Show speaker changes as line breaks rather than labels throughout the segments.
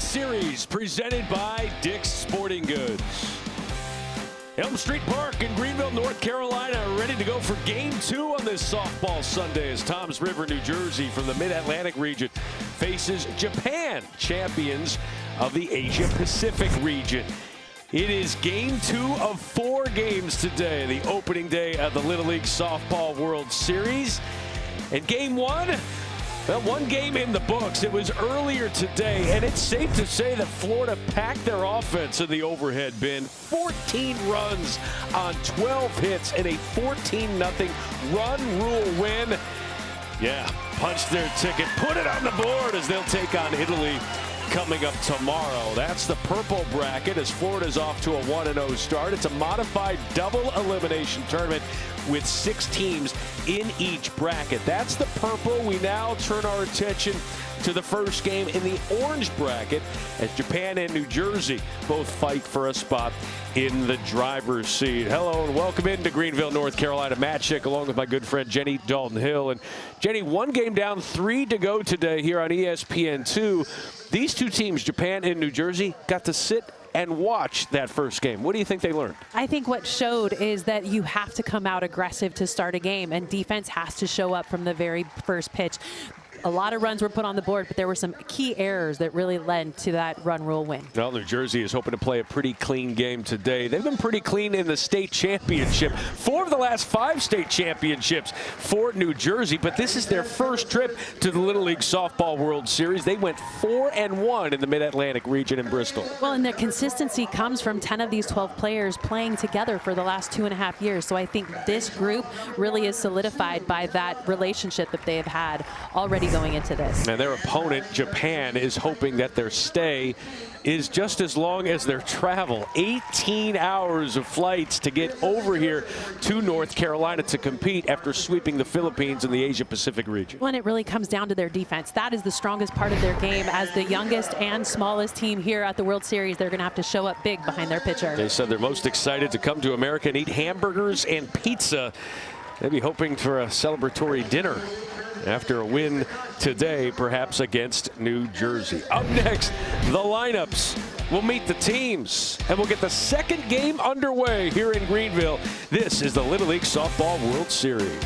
World Series presented by Dick's Sporting Goods. Elm Street Park in Greenville, North Carolina, ready to go for Game 2 on this softball Sunday as Toms River, New Jersey from the Mid-Atlantic region faces Japan, champions of the Asia-Pacific region. It is Game 2 of 4 games today, the opening day of the Little League Softball World Series. And Game 1, well, one game in the books. It was earlier today, and it's safe to say that Florida packed their offense in the overhead bin. 14 runs on 12 hits in a 14-0 run rule win. Yeah, punched their ticket, put it on the board as they'll take on Italy coming up tomorrow. That's the purple bracket as Florida's off to a 1-0 start. It's a modified double elimination tournament with 6 teams in each bracket. That's the purple. We now turn our attention to the first game in the orange bracket as Japan and New Jersey both fight for a spot in the driver's seat. Hello and welcome into Greenville, North Carolina. Matt Schick along with my good friend Jenny Dalton-Hill. And Jenny, one game down, 3 to go today here on ESPN2. These two teams, Japan and New Jersey, got to sit and watch that first game. What do you think they learned?
I think what showed is that you have to come out aggressive to start a game, and defense has to show up from the very first pitch. A lot of runs were put on the board, but there were some key errors that really led to that run rule win.
Well, New Jersey is hoping to play a pretty clean game today. They've been pretty clean in the state championship. 4 of the last 5 state championships for New Jersey, but this is their first trip to the Little League Softball World Series. They went 4-1 in the Mid-Atlantic region in Bristol.
Well, and their consistency comes from 10 of these 12 players playing together for the last 2.5 years. So I think this group really is solidified by that relationship that they have had already going into this.
And their opponent, Japan, is hoping that their stay is just as long as their travel. 18 hours of flights to get over here to North Carolina to compete after sweeping the Philippines in the Asia-Pacific region.
Well, and it really comes down to their defense. That is the strongest part of their game. As the youngest and smallest team here at the World Series, they're going to have to show up big behind their pitcher.
They said they're most excited to come to America and eat hamburgers and pizza. They'll be hoping for a celebratory dinner after a win today, perhaps against New Jersey. Up next, the lineups. We'll meet the teams, and we'll get the second game underway here in Greenville. This is the Little League Softball World Series.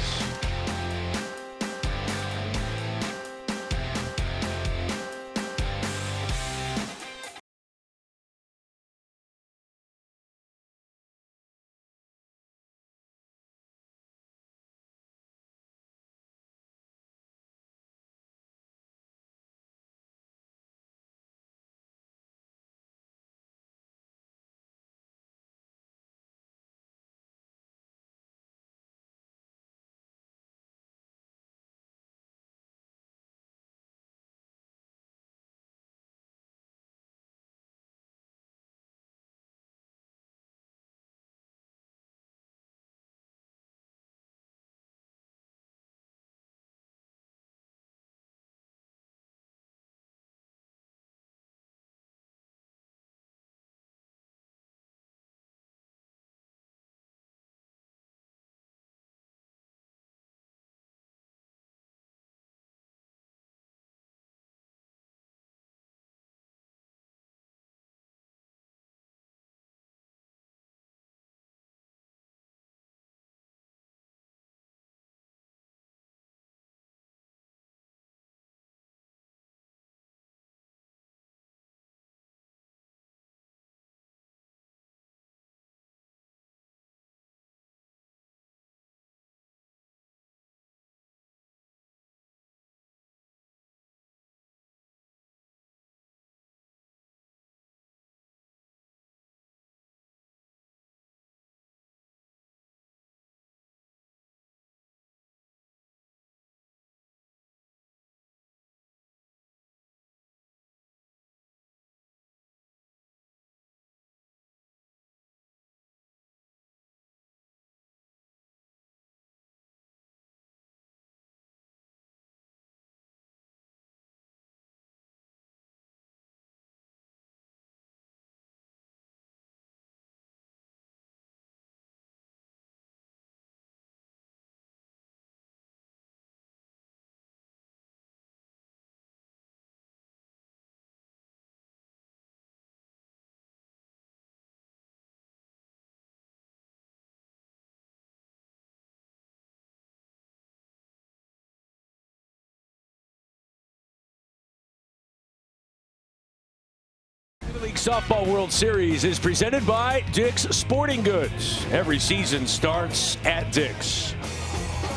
League Softball World Series is presented by Dick's Sporting Goods. Every season starts at Dick's.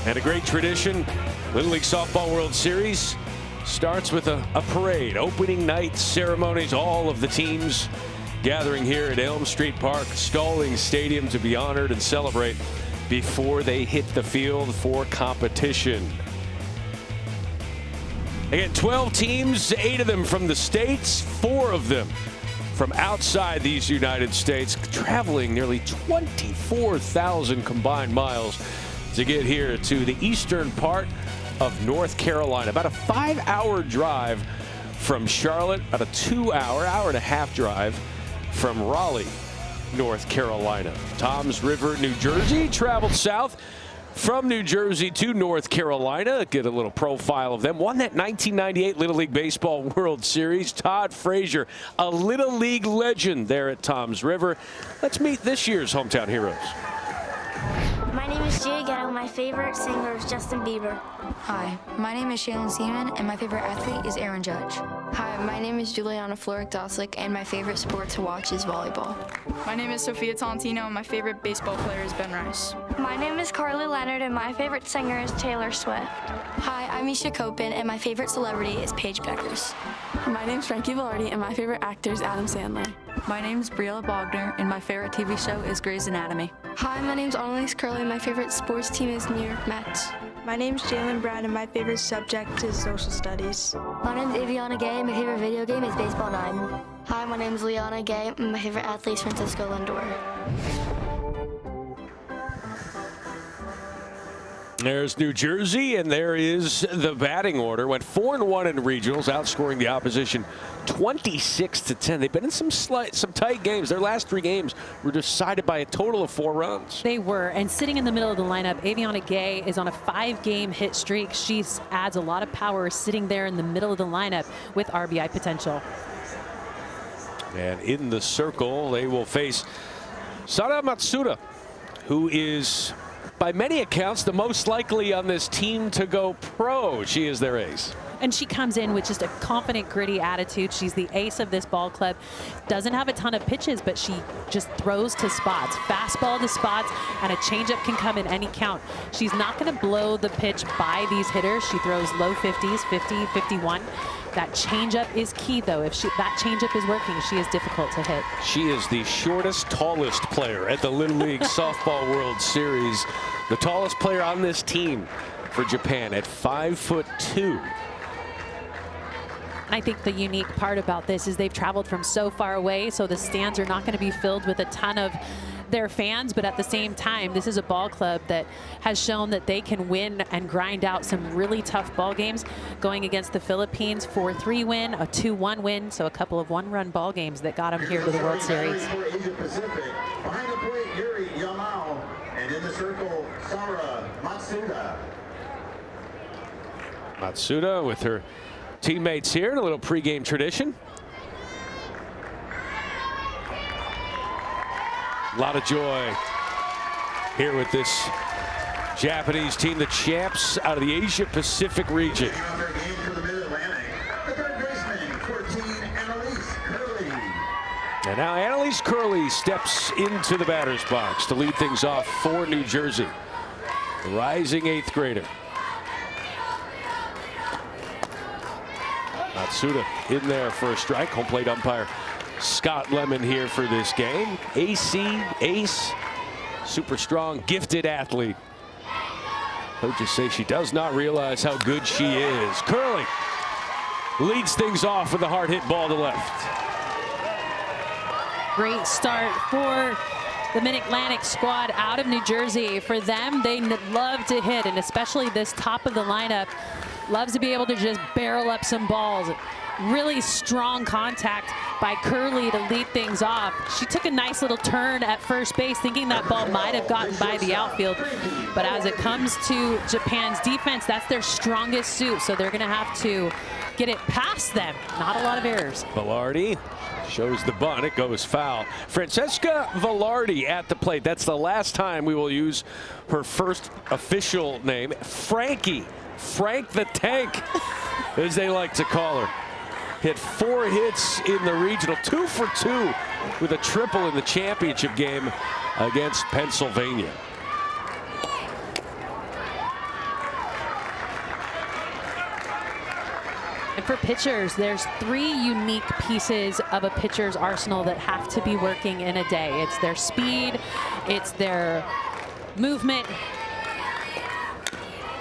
And a great tradition, Little League Softball World Series starts with a parade, opening night ceremonies, all of the teams gathering here at Elm Street Park, Stallings Stadium to be honored and celebrate before they hit the field for competition. Again, 12 teams, 8 of them from the States, 4 of them from outside these United States, traveling nearly 24,000 combined miles to get here to the eastern part of North Carolina. About a 5-hour drive from Charlotte, about a 2-hour, hour and a half drive from Raleigh, North Carolina. Toms River, New Jersey, traveled south from New Jersey to North Carolina. Get a little profile of them. Won that 1998 Little League Baseball World Series. Todd Frazier, a Little League legend there at Toms River. Let's meet this year's hometown heroes.
My name is Jay Gatto. My favorite singer is Justin Bieber.
Hi, my name is Shaylin Seaman, and my favorite athlete is Aaron Judge.
Hi, my name is Juliana Floric-Doslick, and my favorite sport to watch is volleyball.
My name is Sophia Tolentino, and my favorite baseball player is Ben Rice.
My name is Carly Leonard, and my favorite singer is Taylor Swift.
Hi, I'm Misha Kopin, and my favorite celebrity is Paige Beckers.
My name's Frankie Velarde, and my favorite actor is Adam Sandler.
My name's Briella Bogner, and my favorite TV show is Grey's Anatomy.
Hi, my name's Annalise Curley, and my favorite sports team is New York Mets.
My name's Jalen Brown, and my favorite subject is social studies.
My name's Aviana Gay, and my favorite video game is Baseball 9.
Hi, my name's Liana Gay, and my favorite athlete is Francisco Lindor.
There's New Jersey, and there is the batting order. Went 4-1 in regionals, outscoring the opposition 26-10. They've been in some tight games. Their last 3 games were decided by a total of 4 runs.
They were, and sitting in the middle of the lineup, Aviana Gay is on a 5-game hit streak. She adds a lot of power sitting there in the middle of the lineup with RBI potential.
And in the circle, they will face Sara Matsuda, who is, by many accounts, the most likely on this team to go pro. She is their ace.
And she comes in with just a confident, gritty attitude. She's the ace of this ball club. Doesn't have a ton of pitches, but she just throws to spots. Fastball to spots, and a changeup can come in any count. She's not going to blow the pitch by these hitters. She throws low 50s, 50, 51. That changeup is key, though. If that changeup is working, she is difficult to hit.
She is the shortest, tallest player at the Little League Softball World Series. The tallest player on this team for Japan at 5'2".
And I think the unique part about this is they've traveled from so far away, so the stands are not going to be filled with a ton of their fans, but at the same time, this is a ball club that has shown that they can win and grind out some really tough ball games, going against the Philippines, 4-3 win, a 2-1 win, so a couple of 1-run ball games that got them here to the World Series.
Behind the plate, Yuri Yamao, and in the circle, Sara Matsuda.
Matsuda with her teammates here in a little pregame tradition. A lot of joy here with this Japanese team, the champs out of the Asia Pacific region. And now Annalise Curley steps into the batter's box to lead things off for New Jersey. The rising 8th grader. Matsuda in there for a strike. Home plate umpire Scott Lemon here for this game. Ace, super strong, gifted athlete. Coaches say she does not realize how good she is. Curley leads things off with a hard hit ball to left.
Great start for the Mid-Atlantic squad out of New Jersey. For them, they love to hit, and especially this top of the lineup loves to be able to just barrel up some balls. Really strong contact by Curley to lead things off. She took a nice little turn at first base, thinking that ball might have gotten by the outfield. But as it comes to Japan's defense, that's their strongest suit, so they're going to have to get it past them. Not a lot of errors.
Velarde shows the bunt. It goes foul. Francesca Velarde at the plate. That's the last time we will use her first official name. Frankie. Frank the Tank, as they like to call her. hit 4 hits in the regional, 2 for 2 with a triple in the championship game against Pennsylvania.
And for pitchers, there's 3 unique pieces of a pitcher's arsenal that have to be working in a day. It's their speed, it's their movement,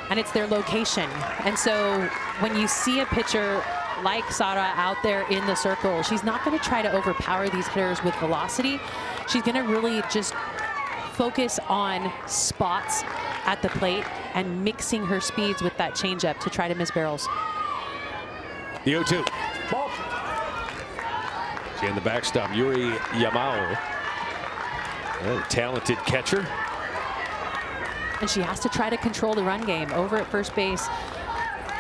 and it's their location. And so when you see a pitcher like Sara out there in the circle, she's not going to try to overpower these hitters with velocity. She's going to really just focus on spots at the plate and mixing her speeds with that changeup to try to miss barrels.
The 0-2. Ball. And the backstop, Yuri Yamao. A talented catcher.
And she has to try to control the run game. Over at first base,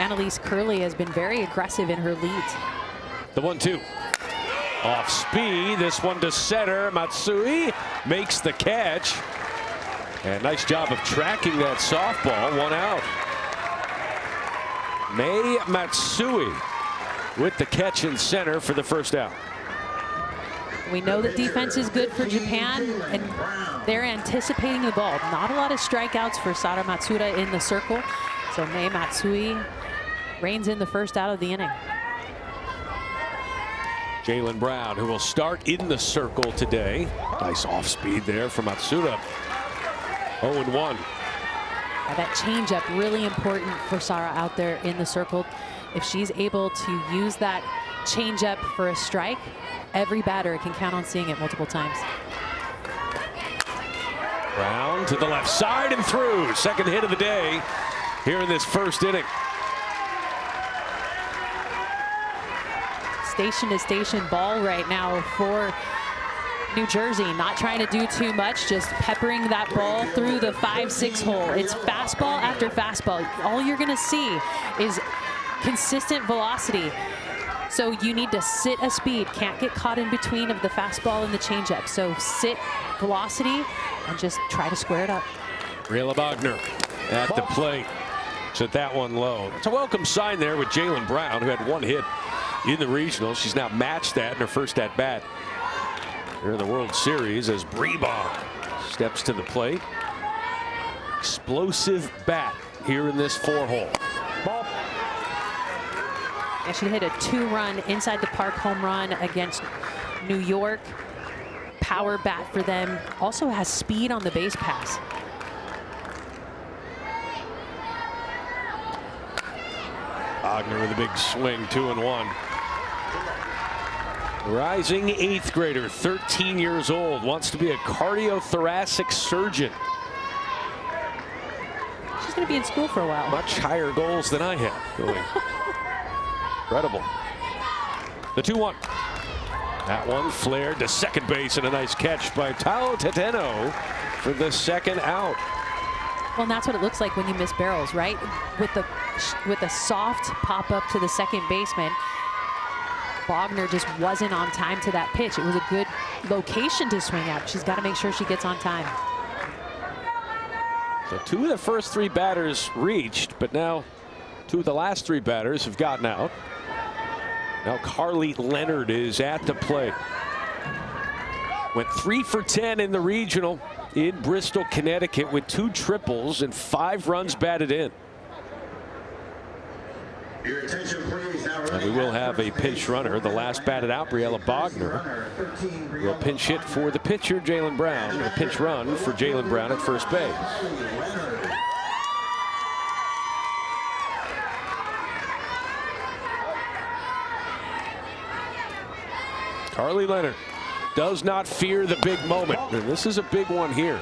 Annalise Curley has been very aggressive in her lead.
The 1-2. Off speed. This one to center. Matsui makes the catch. And nice job of tracking that softball. 1 out. Mei Matsui with the catch in center for the first out.
We know that defense is good for Japan, and they're anticipating the ball. Not a lot of strikeouts for Sara Matsuda in the circle. So Mei Matsui reins in the first out of the inning.
Jaylen Brown, who will start in the circle today. Nice off speed there for Matsuda. 0-1.
Now that changeup really important for Sara out there in the circle. If she's able to use that changeup for a strike, every batter can count on seeing it multiple times.
Brown to the left side and through. Second hit of the day here in this first inning.
Station to station ball right now for New Jersey. Not trying to do too much, just peppering that ball through the 5-6 hole. It's fastball after fastball. All you're going to see is consistent velocity. So you need to sit a speed. Can't get caught in between of the fastball and the changeup. So sit velocity and just try to square it up.
Rayla Bogner at the plate. Set that one low. It's a welcome sign there with Jaylen Brown, who had 1 hit in the regional. She's now matched that in her first at bat here in the World Series as Breba steps to the plate. Explosive bat here in this 4-hole. Ball.
Yeah, she hit a 2-run inside the park home run against New York. Power bat for them. Also has speed on the base pass.
Bogner with a big swing, 2-1. Rising 8th grader, 13 years old, wants to be a cardiothoracic surgeon.
She's going to be in school for a while.
Much higher goals than I have going. Incredible. The 2-1. That one flared to second base, and a nice catch by Tao Teteno for the second out.
Well, and that's what it looks like when you miss barrels, right? With the soft pop up to the second baseman, Bogner just wasn't on time to that pitch. It was a good location to swing at. She's got to make sure she gets on time.
So 2 of the first 3 batters reached, but now 2 of the last 3 batters have gotten out. Now Carly Leonard is at the plate. Went 3 for 10 in the regional in Bristol, Connecticut, with 2 triples and 5 runs batted in.
Your attention, please. Now
and we will have a pinch runner. The last batted out, Briella Bogner, will pinch hit for the pitcher, Jaylen Brown. A pinch run for Jaylen Brown at first base. Carly Leonard does not fear the big moment. And this is a big one here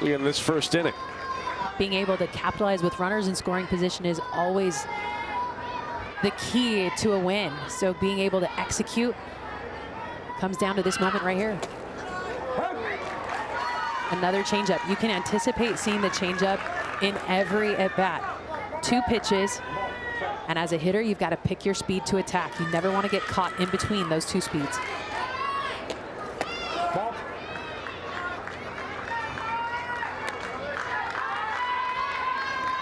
in this first inning.
Being able to capitalize with runners in scoring position is always the key to a win. So being able to execute comes down to this moment right here. Another changeup. You can anticipate seeing the changeup in every at-bat. 2 pitches. And as a hitter, you've got to pick your speed to attack. You never want to get caught in between those 2 speeds.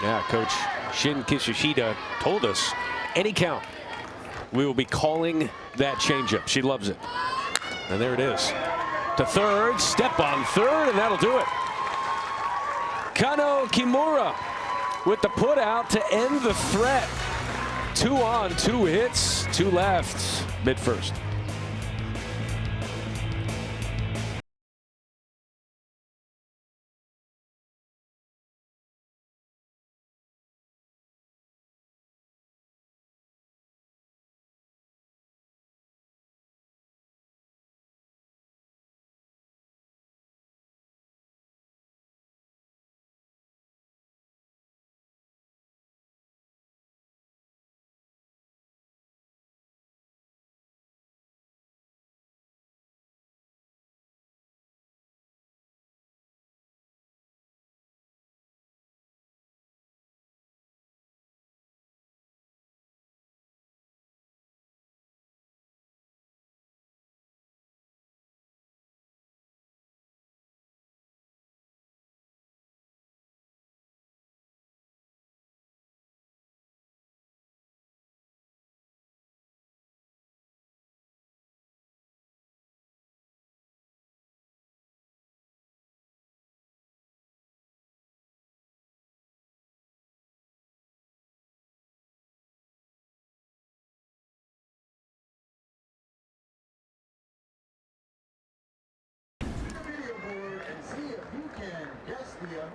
Yeah, Coach Shin Kishishida told us any count we will be calling that changeup. She loves it. And there it is. To third, step on third, and that'll do it. Kano Kimura with the put out to end the threat. 2 on, 2 hits, 2 left, mid-first.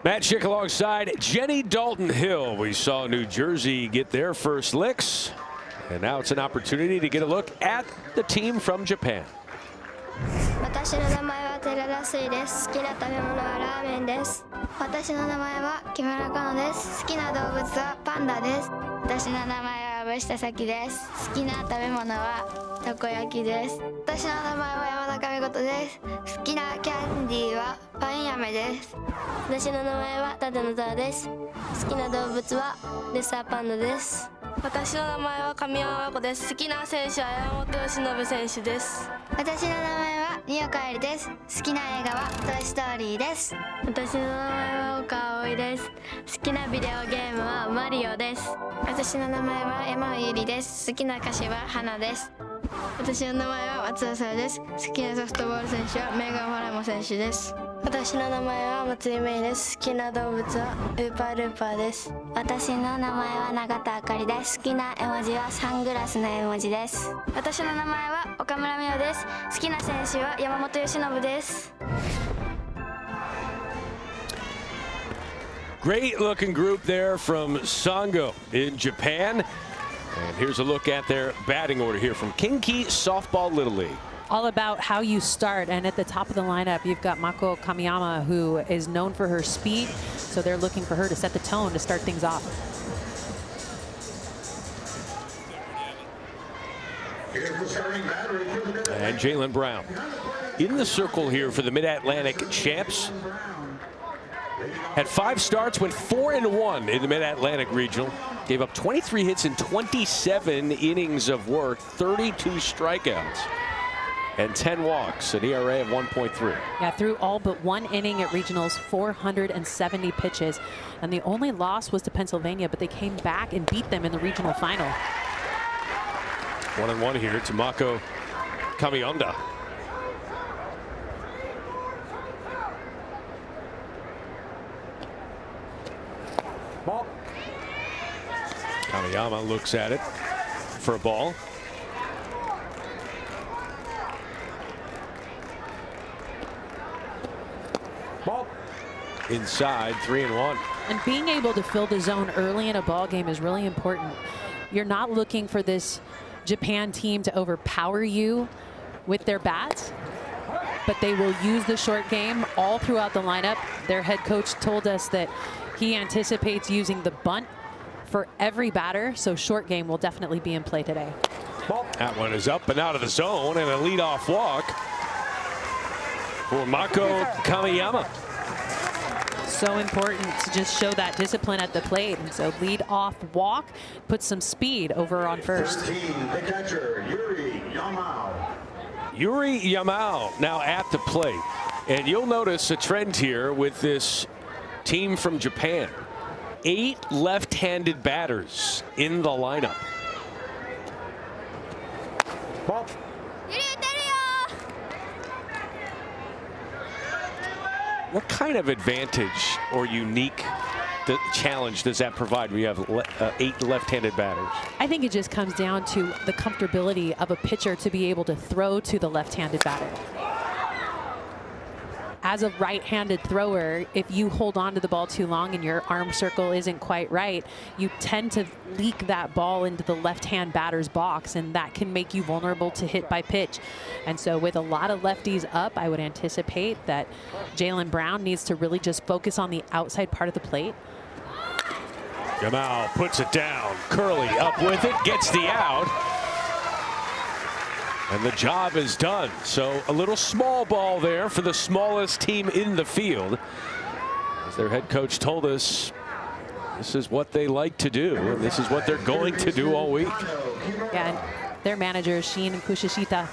Matt Schick alongside Jenny Dalton-Hill. We saw New Jersey get their first licks, and now it's an opportunity to get a look at the team from Japan.
私の名前は寺田水です。好きな食べ物はラーメンです。私の名前は木村かのです。好きな動物はパンダです。私の名前は藪下咲です。好きな食べ物はたこ焼きです。私の名前は山中美琴です。好きなキャンディーはパイン飴です。私の名前は立野沢です。好きな動物はレッサーパンダです。私の名前は神山真子です。好きな選手は山本由伸選手です。私の名前は新岡愛理です。好きな映画はトイストーリーです。私の名前は岡葵です。好きなビデオゲームはマリオです。私の名前は山尾ゆりです。好きな歌手は花です。私の名前は松田沙羅です。好きなソフトボール選手はメーガン・ファラモ選手です。私の名前は松井芽衣です。好きな動物はウーパールーパーです。私の名前は永田あかりです。好きな絵文字はサングラスの絵文字です。私の名前は岡村美桜です。好きな選手は山本由伸です。
Great looking group there from Sango in Japan. And here's a look at their batting order here from Kinki Softball Little League.
All about how you start, and at the top of the lineup you've got Mako Kamiyama, who is known for her speed, so they're looking for her to set the tone to start things off.
And Jaylen Brown in the circle here for the Mid-Atlantic champs. Had 5 starts, went 4-1 in the Mid-Atlantic Regional. Gave up 23 hits in 27 innings of work, 32 strikeouts, and 10 walks, an ERA of 1.3.
Yeah, threw all but 1 inning at regionals, 470 pitches. And the only loss was to Pennsylvania, but they came back and beat them in the regional final.
1-1 here to Mako Kamiyama. Ball. Kamiyama looks at it for a ball. Ball. Inside, 3-1.
And being able to fill the zone early in a ball game is really important. You're not looking for this Japan team to overpower you with their bats, but they will use the short game all throughout the lineup. Their head coach told us that he anticipates using the bunt for every batter, so short game will definitely be in play today.
That one is up and out of the zone, and a leadoff walk for Mako Kamiyama.
So important to just show that discipline at the plate. And so lead off walk, put some speed over on first.
13, the catcher, Yuri Yamao.
Yuri Yamao now at the plate. And you'll notice a trend here with this team from Japan. 8 left-handed batters in the lineup. What kind of advantage or unique challenge does that provide when you have 8 left-handed batters?
I think it just comes down to the comfortability of a pitcher to be able to throw to the left-handed batter. As a right-handed thrower, if you hold on to the ball too long and your arm circle isn't quite right, you tend to leak that ball into the left-hand batter's box, and that can make you vulnerable to hit by pitch. And so with a lot of lefties up, I would anticipate that Jaylen Brown needs to really just focus on the outside part of the plate.
Gamal puts it down. Curley up with it, gets the out. And the job is done. So a little small ball there for the smallest team in the field. As their head coach told us, this is what they like to do, and this is what they're going to do all week.
Yeah, and their manager, Shin Kushishita,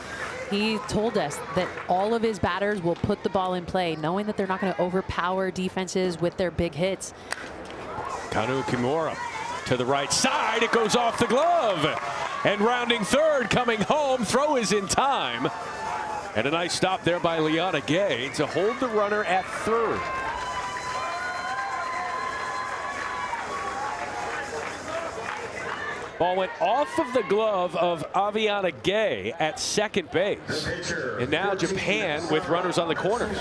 he told us that all of his batters will put the ball in play, knowing that they're not going to overpower defenses with their big hits.
Kanu Kimura to the right side. It goes off the glove. And rounding third, coming home. Throw is in time. And a nice stop there by Liana Gay to hold the runner at third. Ball went off of the glove of Aviana Gay at second base. And now Japan with runners on the corners.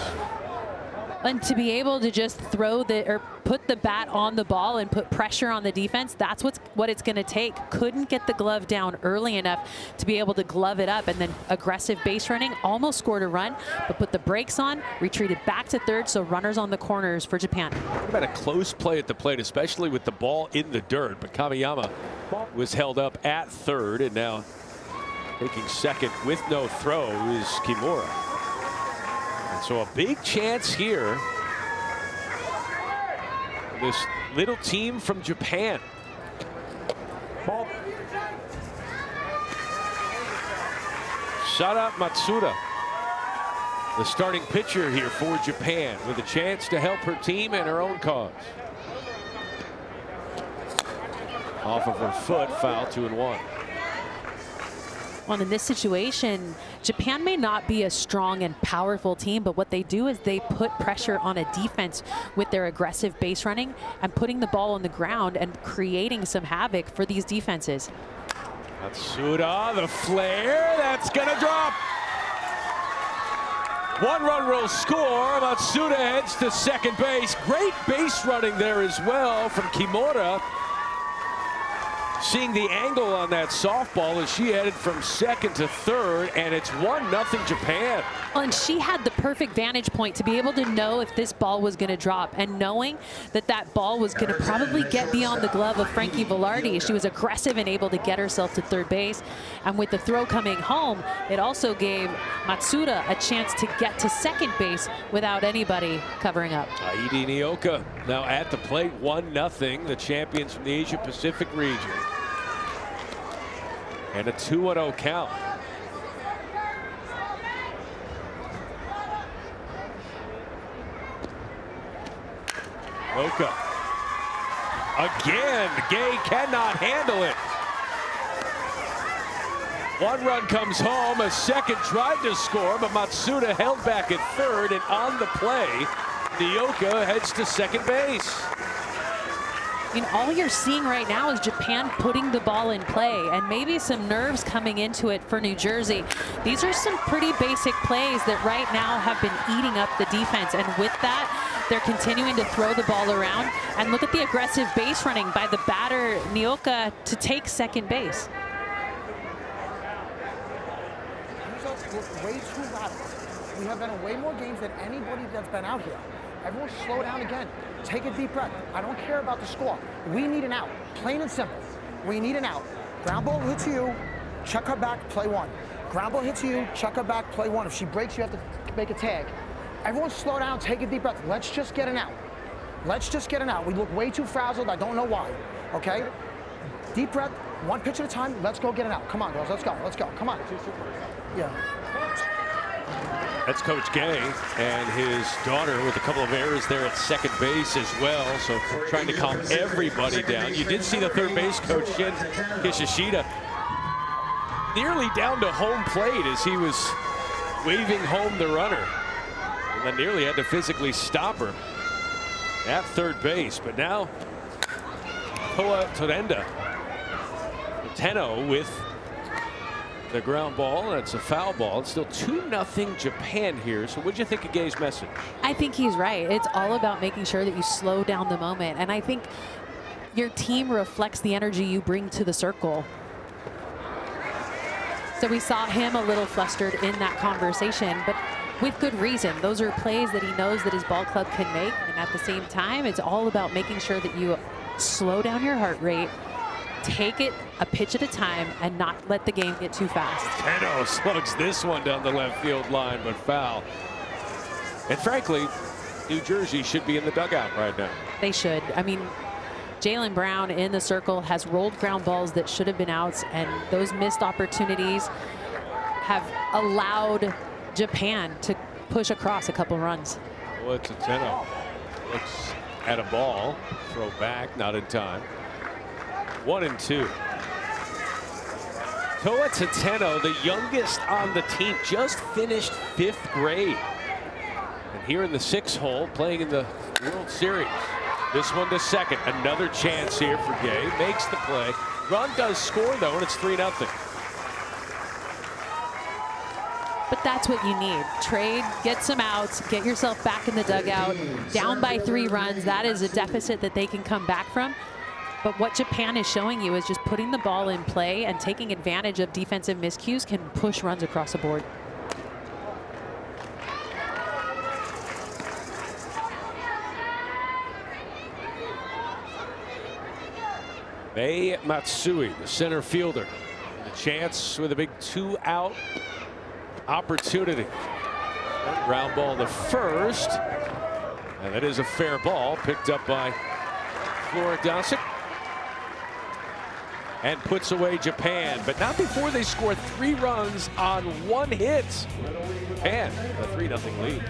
And to be able to just throw or put the bat on the ball and put pressure on the defense, that's what it's going to take. Couldn't get the glove down early enough to be able to glove it up, and then aggressive base running, almost scored a run, but put the brakes on, retreated back to third, so runners on the corners for Japan.
What about a close play at the plate, especially with the ball in the dirt, but Kamiyama was held up at third, and now taking second with no throw is Kimura. And so a big chance here. This little team from Japan. Sara Matsuda, the starting pitcher here for Japan, with a chance to help her team and her own cause. Off of her foot, foul, 2-1.
Well, in this situation, Japan may not be a strong and powerful team, but what they do is they put pressure on a defense with their aggressive base running and putting the ball on the ground and creating some havoc for these defenses.
Matsuda, the flare, that's gonna drop. 1-run will score. Matsuda heads to second base. Great base running there as well from Kimura. Seeing the angle on that softball as she headed from second to third, and it's 1-0 Japan.
Well, and she had the perfect vantage point to be able to know if this ball was going to drop, and knowing that that ball was going to probably get beyond the glove of Frankie Velarde. She was aggressive and able to get herself to third base, and with the throw coming home, it also gave Matsuda a chance to get to second base without anybody covering up.
Aidi Nioka now at the plate, 1-0, the champions from the Asia Pacific region. And a 2-0 count. Oka. Again, Gay cannot handle it. 1 run comes home, a second tried to score, but Matsuda held back at third, and on the play, Nioka heads to second base.
I mean, all you're seeing right now is Japan putting the ball in play, and maybe some nerves coming into it for New Jersey. These are some pretty basic plays that right now have been eating up the defense, and with that, they're continuing to throw the ball around. And look at the aggressive base running by the batter, Nioka, to take second base.
Way too loud. We have been in way more games than anybody that's been out here. Everyone slow down again. Take a deep breath. I don't care about the score. We need an out. Plain and simple. We need an out. Ground ball hits you, chuck her back, play 1. Ground ball hits you, chuck her back, play 1. If she breaks, you have to make a tag. Everyone slow down, take a deep breath. Let's just get an out. Let's just get an out. We look way too frazzled. I don't know why. Okay? Deep breath, 1 pitch at a time. Let's go get an out. Come on, girls. Let's go. Let's go. Come on. Yeah.
That's Coach Gay and his daughter with a couple of errors there at second base as well. So trying to calm everybody down. You did see the third base coach, Shin Kishishita, nearly down to home plate as he was waving home the runner. And then nearly had to physically stop her at third base. But now Toa Torenda. Teno with the ground ball. That's a foul ball. It's still 2-0 Japan here. So what'd you think of Gay's message?
I think he's right. It's all about making sure that you slow down the moment. And I think your team reflects the energy you bring to the circle. So we saw him a little flustered in that conversation, but with good reason. Those are plays that he knows that his ball club can make. And at the same time, it's all about making sure that you slow down your heart rate, take it a pitch at a time, and not let the game get too fast.
Teno slugs this one down the left field line, but foul. And frankly, New Jersey should be in the dugout right now.
They should. I mean, Jaylen Brown in the circle has rolled ground balls that should have been outs, and those missed opportunities have allowed Japan to push across a couple runs.
Well, it's a Teno. Looks at a ball. Throw back, not in time. 1-2. Toa Teno, the youngest on the team, just finished 5th grade. And here in the 6-hole, playing in the World Series. This one to second. Another chance here for Gay. Makes the play. Run does score, though, and it's 3-0.
But that's what you need. Trade, get some outs, get yourself back in the dugout. Down by 3 runs. That is a deficit that they can come back from. But what Japan is showing you is just putting the ball in play and taking advantage of defensive miscues can push runs across the board.
Mei Matsui, the center fielder. The chance with a big 2-out opportunity. Ground ball to first. And that is a fair ball picked up by Floridasic. And puts away Japan, but not before they score 3 runs on 1 hit. Japan, a 3-0 lead.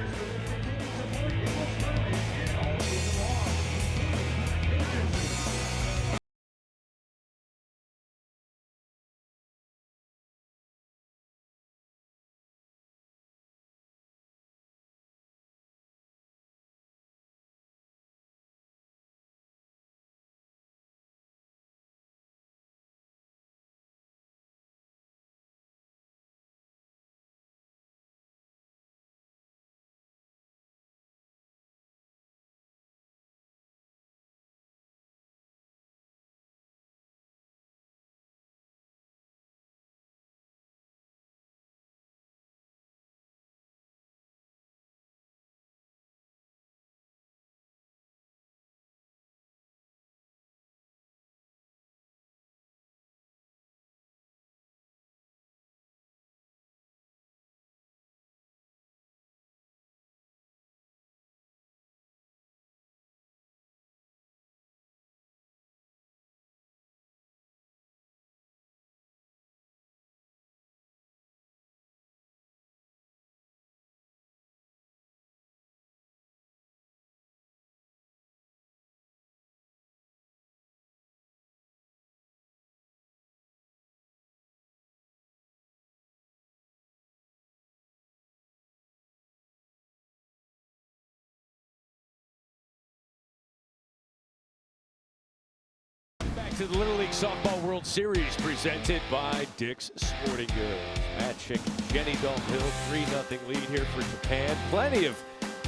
To the Little League Softball World Series presented by Dick's Sporting Goods. Matt Chick, Jenny Dalton-Hill, 3-0 lead here for Japan. Plenty of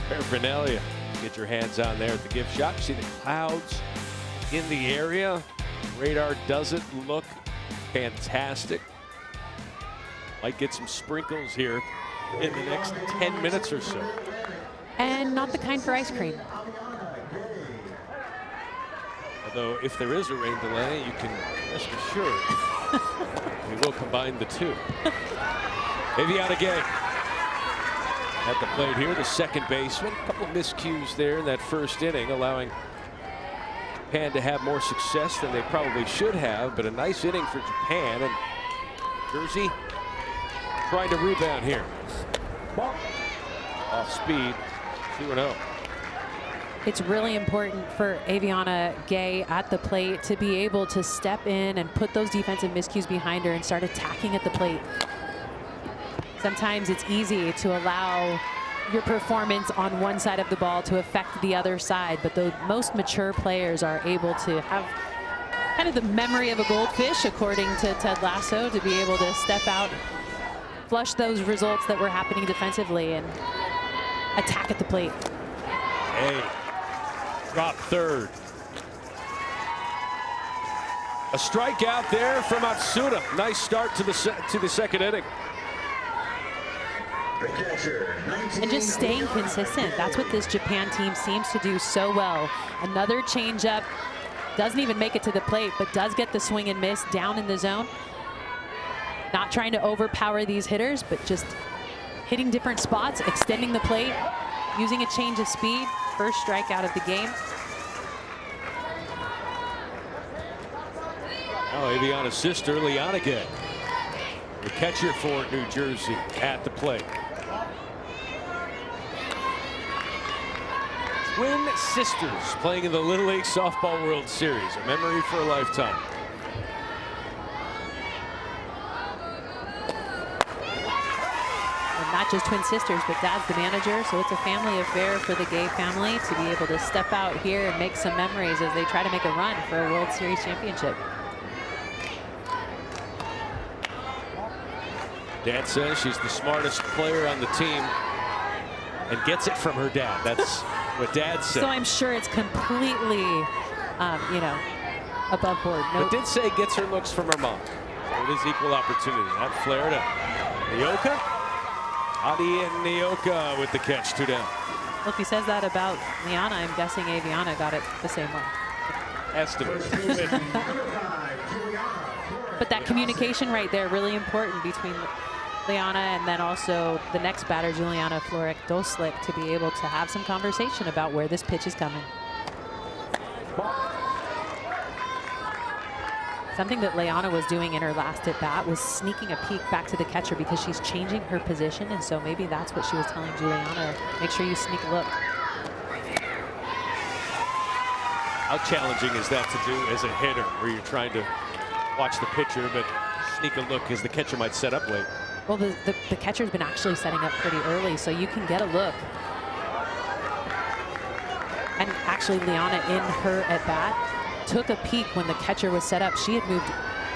paraphernalia. Get your hands on there at the gift shop. You see the clouds in the area. Radar doesn't look fantastic. Might get some sprinkles here in the next 10 minutes or so.
And not the kind for ice cream.
Although if there is a rain delay, you can rest assured we will combine the two. Aviana Gay at the plate here, the second baseman. A couple of miscues there in that first inning, allowing Japan to have more success than they probably should have, but a nice inning for Japan, and Jersey trying to rebound here. Off speed, 2-0.
It's really important for Aviana Gay at the plate to be able to step in and put those defensive miscues behind her and start attacking at the plate. Sometimes it's easy to allow your performance on one side of the ball to affect the other side. But the most mature players are able to have kind of the memory of a goldfish, according to Ted Lasso, to be able to step out, flush those results that were happening defensively, and attack at the plate.
Hey, drop third. A strikeout there from Matsuda. Nice start to the second inning.
And just staying consistent. That's what this Japan team seems to do so well. Another changeup. Doesn't even make it to the plate, but does get the swing and miss down in the zone. Not trying to overpower these hitters, but just hitting different spots, extending the plate, using a change of speed. First strikeout of the game.
Now Aviana's sister, Lianage, the catcher for New Jersey, at the plate. Twin sisters playing in the Little League Softball World Series, a memory for a lifetime.
And not just twin sisters, but dad's the manager, so it's a family affair for the Gay family to be able to step out here and make some memories as they try to make a run for a World Series championship.
Dad says she's the smartest player on the team and gets it from her dad. That's what Dad said.
So I'm sure it's completely, you know, above board.
But did say gets her looks from her mom. So it is equal opportunity. That flare to Nioka. Adi and Nioka with the catch, 2 down.
Well, if he says that about Liana, I'm guessing Aviana got it the same way.
Estimate.
But that communication right there, really important between Liana and then also the next batter, Juliana Florek-Doslik, to be able to have some conversation about where this pitch is coming. Something that Liana was doing in her last at bat was sneaking a peek back to the catcher because she's changing her position, and so maybe that's what she was telling Juliana. Make sure you sneak a look.
How challenging is that to do as a hitter, where you're trying to watch the pitcher but sneak a look as the catcher might set up late?
Well, the catcher's been actually setting up pretty early, so you can get a look. And actually, Liana, in her at bat, took a peek when the catcher was set up. She had moved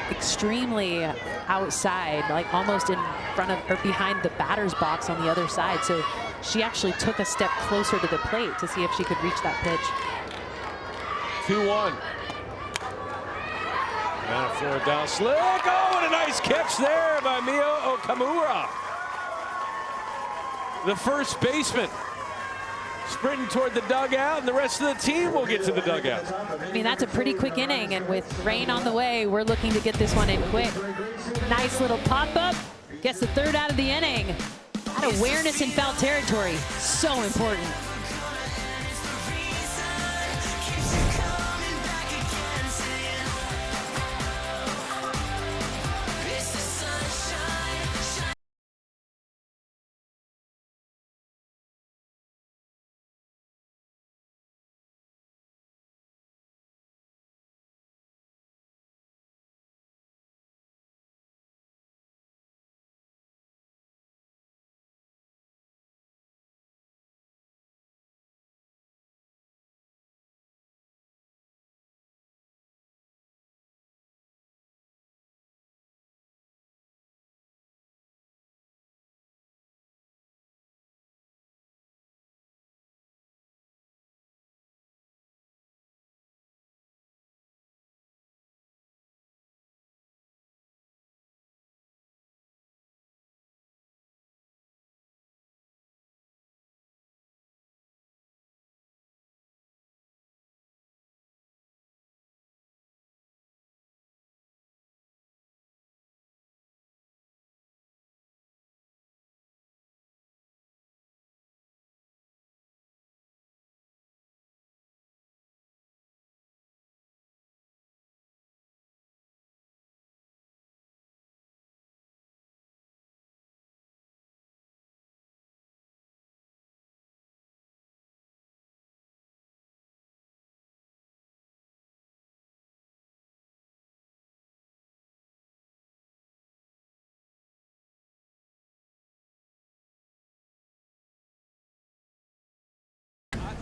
extremely outside, like almost in front of or behind the batter's box on the other side. So she actually took a step closer to the plate to see if she could reach that pitch.
2-1. Now for a down slick. Oh, what a nice catch there by Mio Okamura. The first baseman sprinting toward the dugout, and the rest of the team will get to the dugout.
I mean, that's a pretty quick inning, and with rain on the way, we're looking to get this one in quick. Nice little pop-up. Gets the third out of the inning. That awareness in foul territory, so important.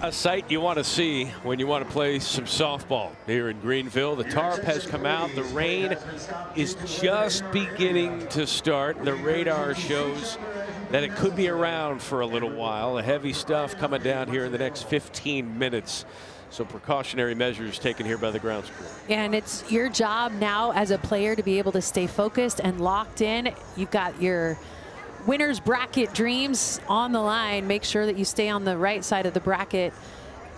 a sight you want to see when you want to play some softball here in Greenville. The tarp has come out. The rain is just beginning to start. The radar shows that it could be around for a little while. The heavy stuff coming down here in the next 15 minutes. So precautionary measures taken here by the grounds crew.
And it's your job now as a player to be able to stay focused and locked in. You've got your winner's bracket dreams on the line. Make sure that you stay on the right side of the bracket.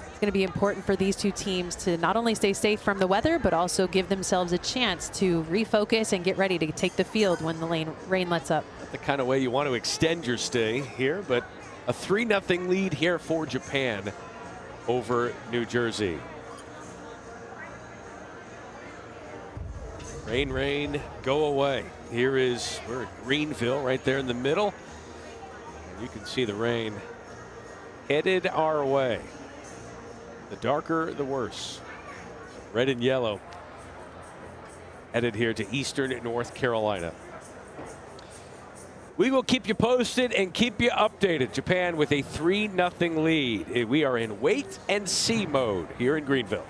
It's going to be important for these two teams to not only stay safe from the weather, but also give themselves a chance to refocus and get ready to take the field when the rain lets up.
Not the kind of way you want to extend your stay here, but a 3-0 lead here for Japan over New Jersey. Rain, rain, go away. We're at Greenville right there in the middle. And you can see the rain headed our way. The darker, the worse. Red and yellow headed here to eastern North Carolina. We will keep you posted and keep you updated. Japan with a 3-0 lead. We are in wait and see mode here in Greenville.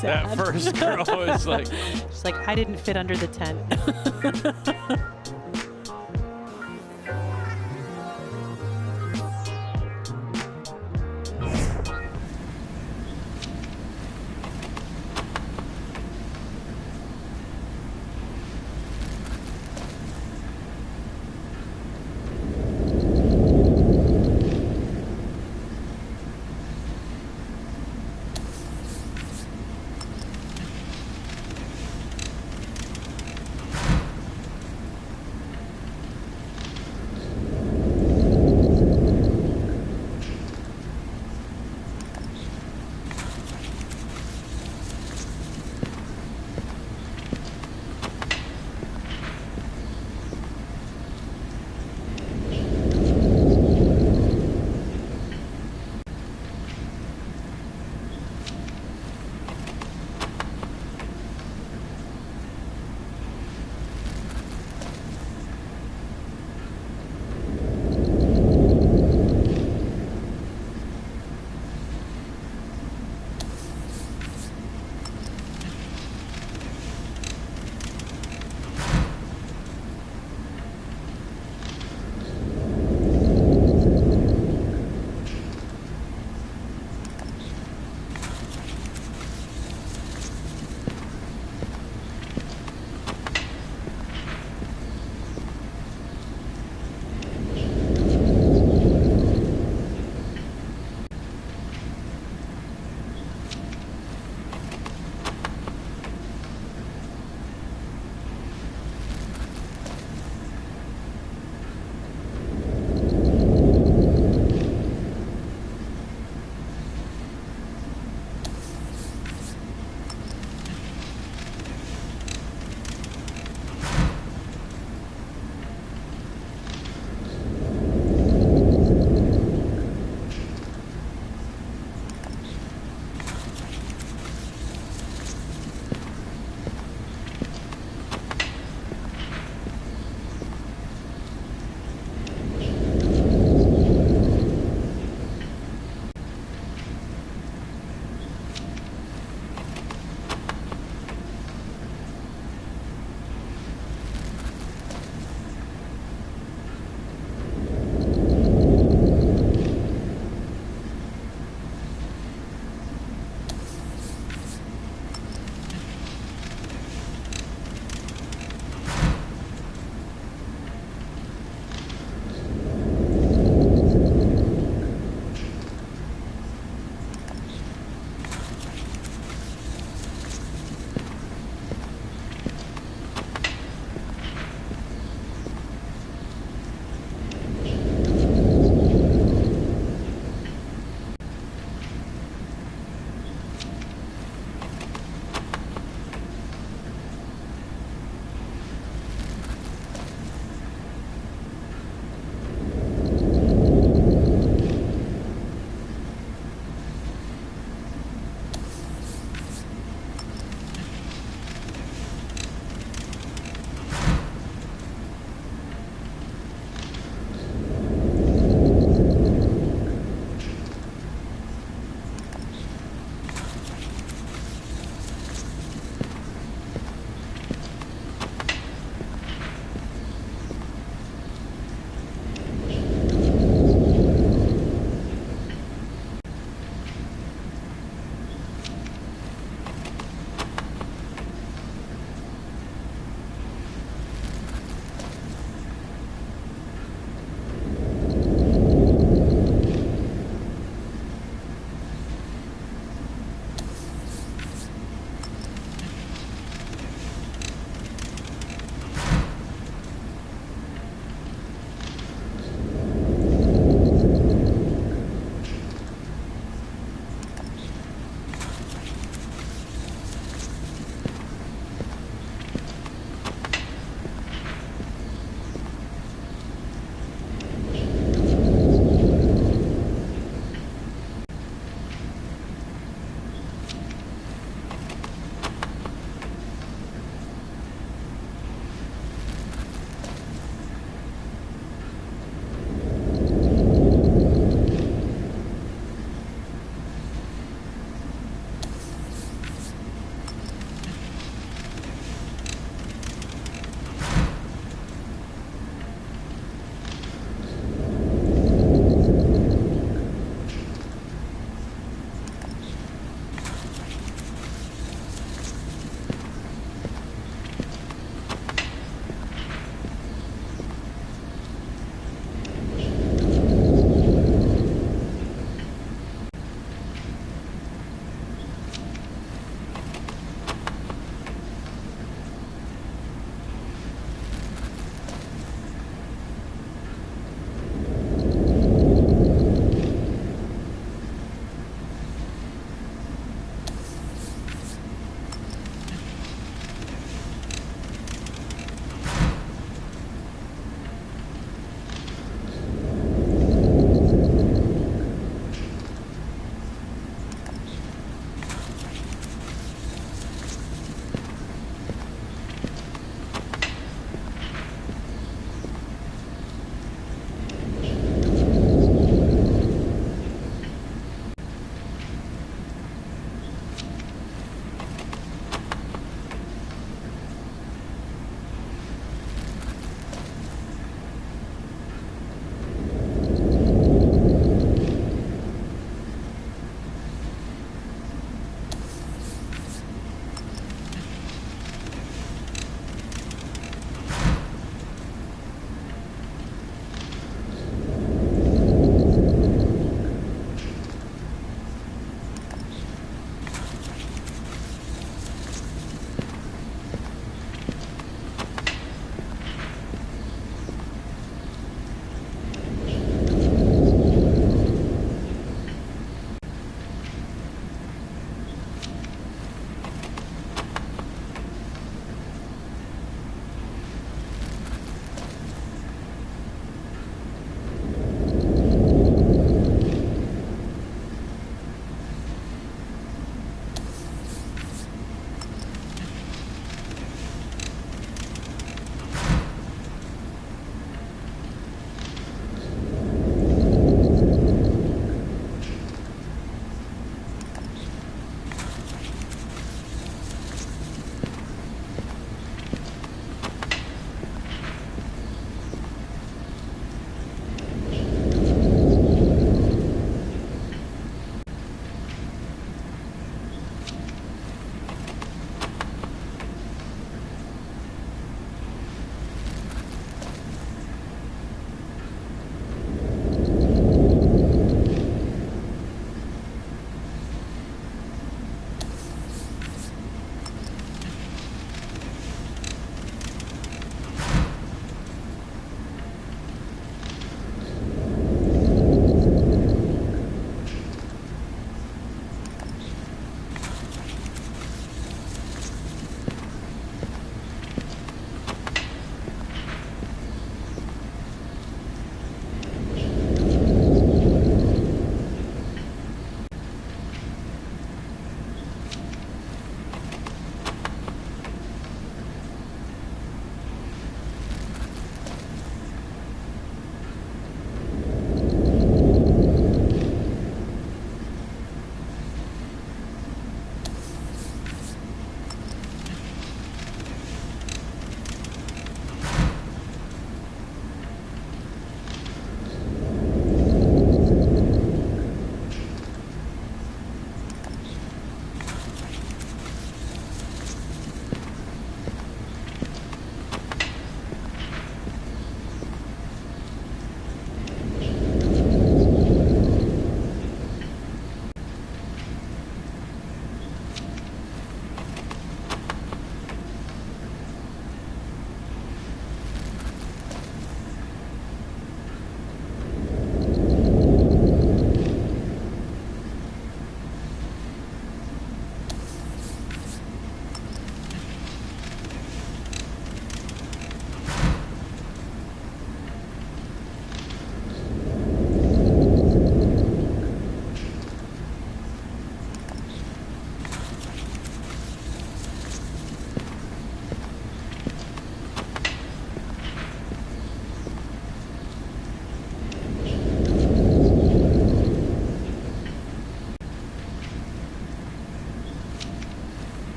sad.
That first girl was like,
she's like, I didn't fit under the tent.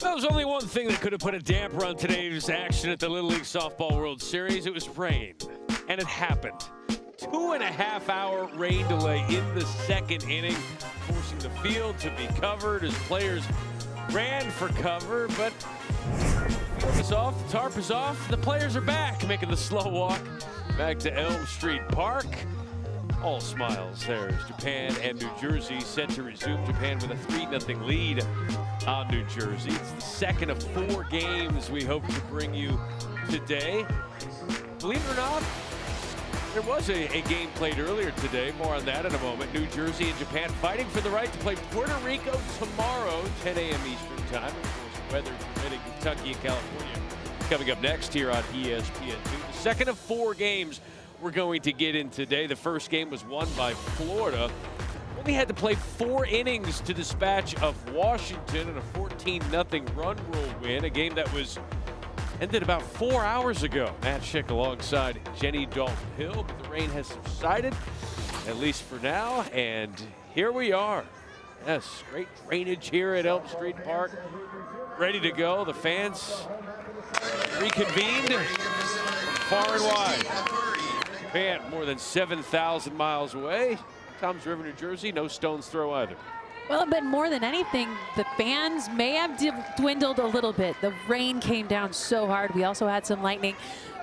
Well, there's only one thing that could have put a damper on today's action at the Little League Softball World Series. It was rain, and it happened. 2.5-hour rain delay in the second inning, forcing the field to be covered as players ran for cover, but the field is off, the tarp is off, the players are back, making the slow walk back to Elm Street Park. All smiles there as Japan and New Jersey set to resume. Japan with a 3-0 lead on New Jersey. It's the second of 4 games we hope to bring you today. Believe it or not, there was a game played earlier today. More on that in a moment. New Jersey and Japan fighting for the right to play Puerto Rico tomorrow, 10 a.m. Eastern time. Of course, weather permitting, Kentucky and California coming up next here on ESPN2. The second of 4 games we're going to get in today. The first game was won by Florida. Only had to play 4 innings to dispatch of Washington in a 14-0 run rule win. A game that was ended about 4 hours ago. Matt Schick alongside Jenny Dalton-Hill, but the rain has subsided, at least for now, and here we are. Yes, great drainage here at Elm Street Park. Ready to go. The fans reconvened far and wide. Japan more than 7,000 miles away. Toms River, New Jersey, no stone's throw either.
Well, but more than anything, the fans may have dwindled a little bit. The rain came down so hard. We also had some lightning.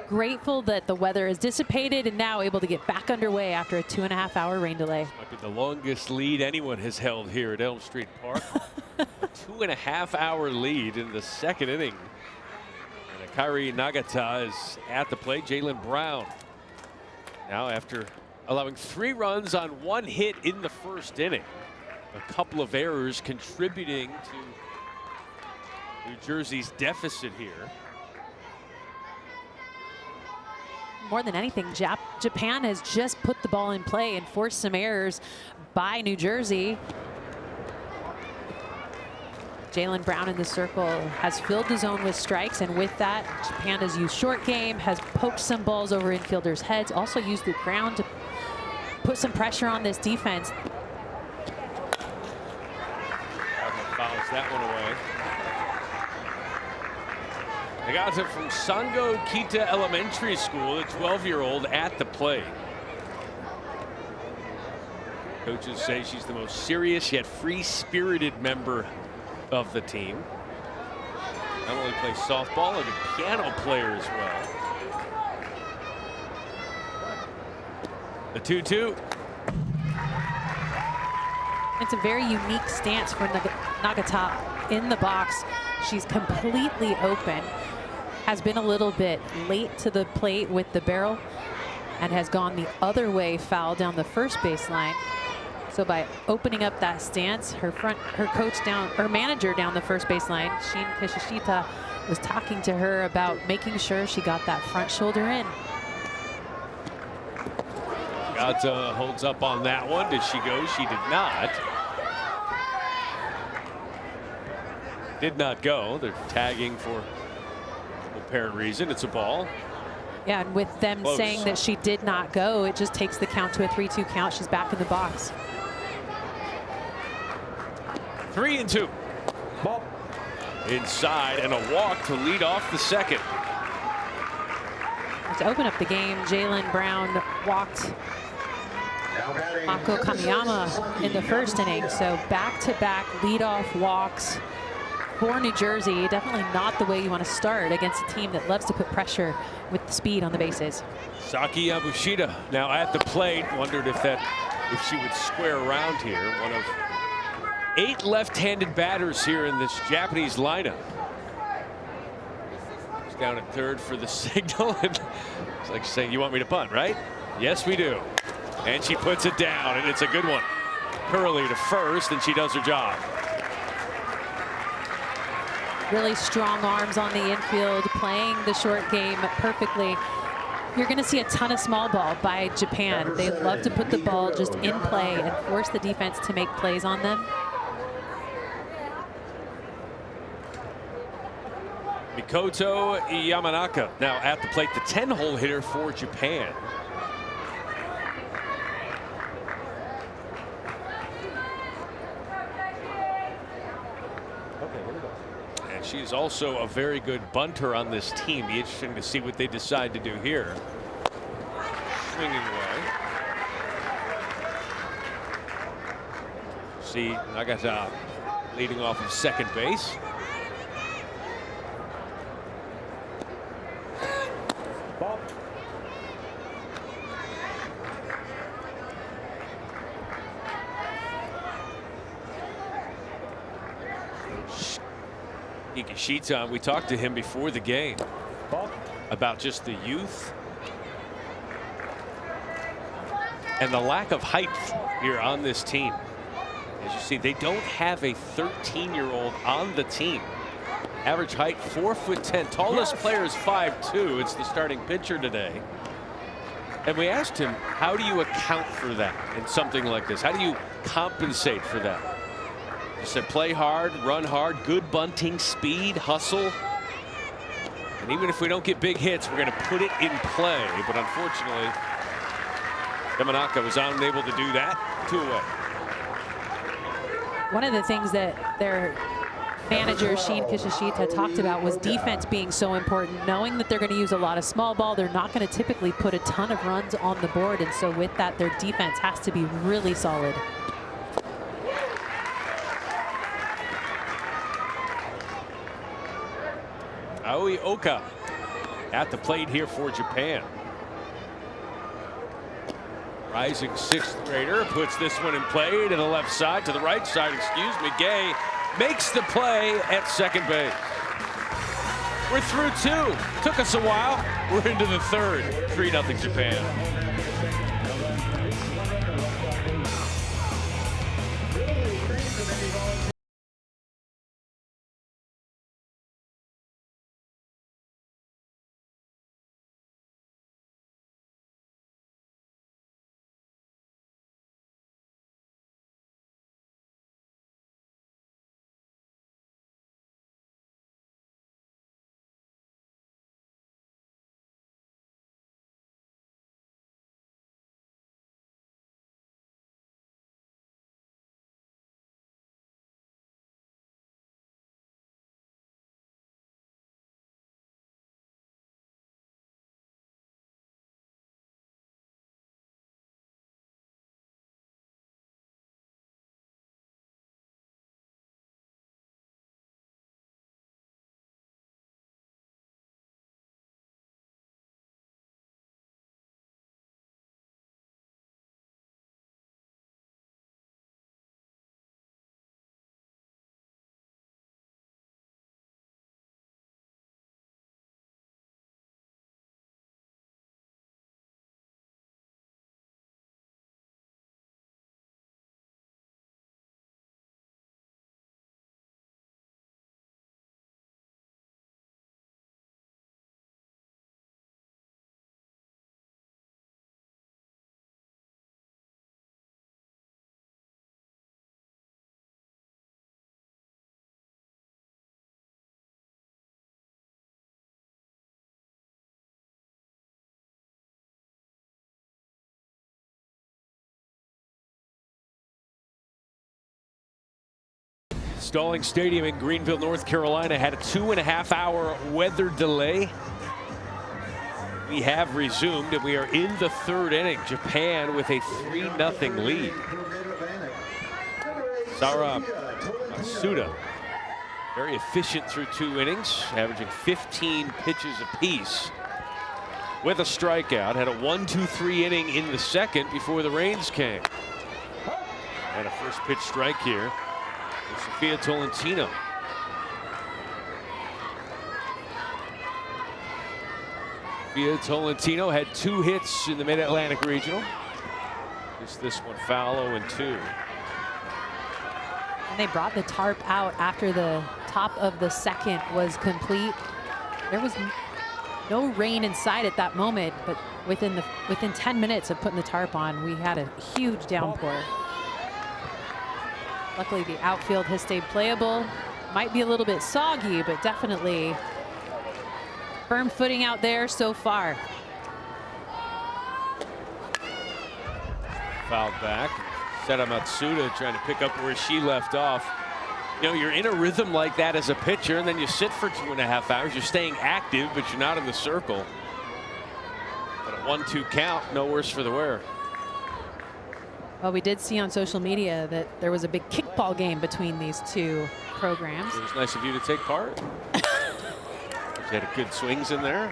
Grateful that the weather is dissipated and now able to get back underway after a 2.5-hour rain delay.
Might be the longest lead anyone has held here at Elm Street Park. 2.5-hour lead in the second inning. And Kairi Nagata is at the plate. Jaylen Brown now, after allowing 3 runs on 1 hit in the first inning. A couple of errors contributing to New Jersey's deficit here.
More than anything, Japan has just put the ball in play and forced some errors by New Jersey. Jaylen Brown in the circle has filled the zone with strikes, and with that, Japan has used short game, has poked some balls over infielders' heads, also used the ground to put some pressure on this defense.
Fouls that one away. Nagata from Sango Kita Elementary School, a 12-year-old at the plate. Coaches say she's the most serious yet free-spirited member of the team. Not only plays softball, and a piano player as well. The 2-2.
It's a very unique stance for Nagata in the box. She's completely open, has been a little bit late to the plate with the barrel, and has gone the other way foul down the first baseline. So by opening up that stance, her manager down the first baseline, Shin Kishishita, was talking to her about making sure she got that front shoulder in.
Nagata holds up on that one. Did she go? She did not. Did not go. They're tagging for no apparent reason. It's a ball.
Yeah, and with them
Close.
saying that she did not go, it just takes the count to a 3-2 count. She's back in the box.
3-2. Ball. Inside, and a walk to lead off the second.
To open up the game, Jaylen Brown walked Mako Kamiyama in the first inning. So back-to-back leadoff walks for New Jersey. Definitely not the way you want to start against a team that loves to put pressure with the speed on the bases.
Saki Yabushita now at the plate. Wondered if she would square around here. One of 8 left-handed batters here in this Japanese lineup. She's down at third for the signal. And it's like saying, you want me to punt, right? Yes, we do. And she puts it down, and it's a good one. Curley to first, and she does her job.
Really strong arms on the infield, playing the short game perfectly. You're going to see a ton of small ball by Japan. They love to put the ball just in play and force the defense to make plays on them.
Mikoto Yamanaka now at the plate, the 10-hole hitter for Japan. She is also a very good bunter on this team. Be interesting to see what they decide to do here. Swinging away. See Nagata leading off of second base. Ball. Ikishita, we talked to him before the game about just the youth and the lack of height here on this team. As you see, they don't have a 13-year-old on the team. Average height 4'10". Tallest player is 5'2". It's the starting pitcher today. And we asked him, how do you account for that in something like this? How do you compensate for that? He said play hard, run hard, good bunting, speed, hustle. And even if we don't get big hits, we're going to put it in play. But unfortunately, Yamanaka was unable to do that. 2 away.
One of the things that their manager, Shin Kishishita, talked about was defense being so important. Knowing that they're going to use a lot of small ball, they're not going to typically put a ton of runs on the board. And so with that, their defense has to be really solid.
Aoi Oka at the plate here for Japan. Rising 6th grader puts this one in play to the left side, to the right side, excuse me. Gay makes the play at second base. We're through 2. Took us a while. We're into the 3rd. 3-0 Japan. Stalling Stadium in Greenville, North Carolina had a 2.5-hour weather delay. We have resumed, and we are in the 3rd inning. Japan with a 3-0 lead. Sara Matsuda, very efficient through 2 innings, averaging 15 pitches apiece with a strikeout. Had a 1-2-3 inning in the 2nd before the rains came. And a first pitch strike here. Sophia Tolentino. Sophia Tolentino had 2 hits in the Mid-Atlantic Regional. This one foul, 0-2.
And they brought the tarp out after the top of the 2nd was complete. There was no rain inside at that moment, but within 10 minutes of putting the tarp on, we had a huge downpour. Luckily, the outfield has stayed playable. Might be a little bit soggy, but definitely firm footing out there so far.
Fouled back. Sara Matsuda trying to pick up where she left off. You know, you're in a rhythm like that as a pitcher, and then you sit for 2.5 hours. You're staying active, but you're not in the circle. But a 1-2 count, no worse for the wear.
Well, we did see on social media that there was a big kickball game between these two programs.
It was nice of you to take part. You had good swings in there.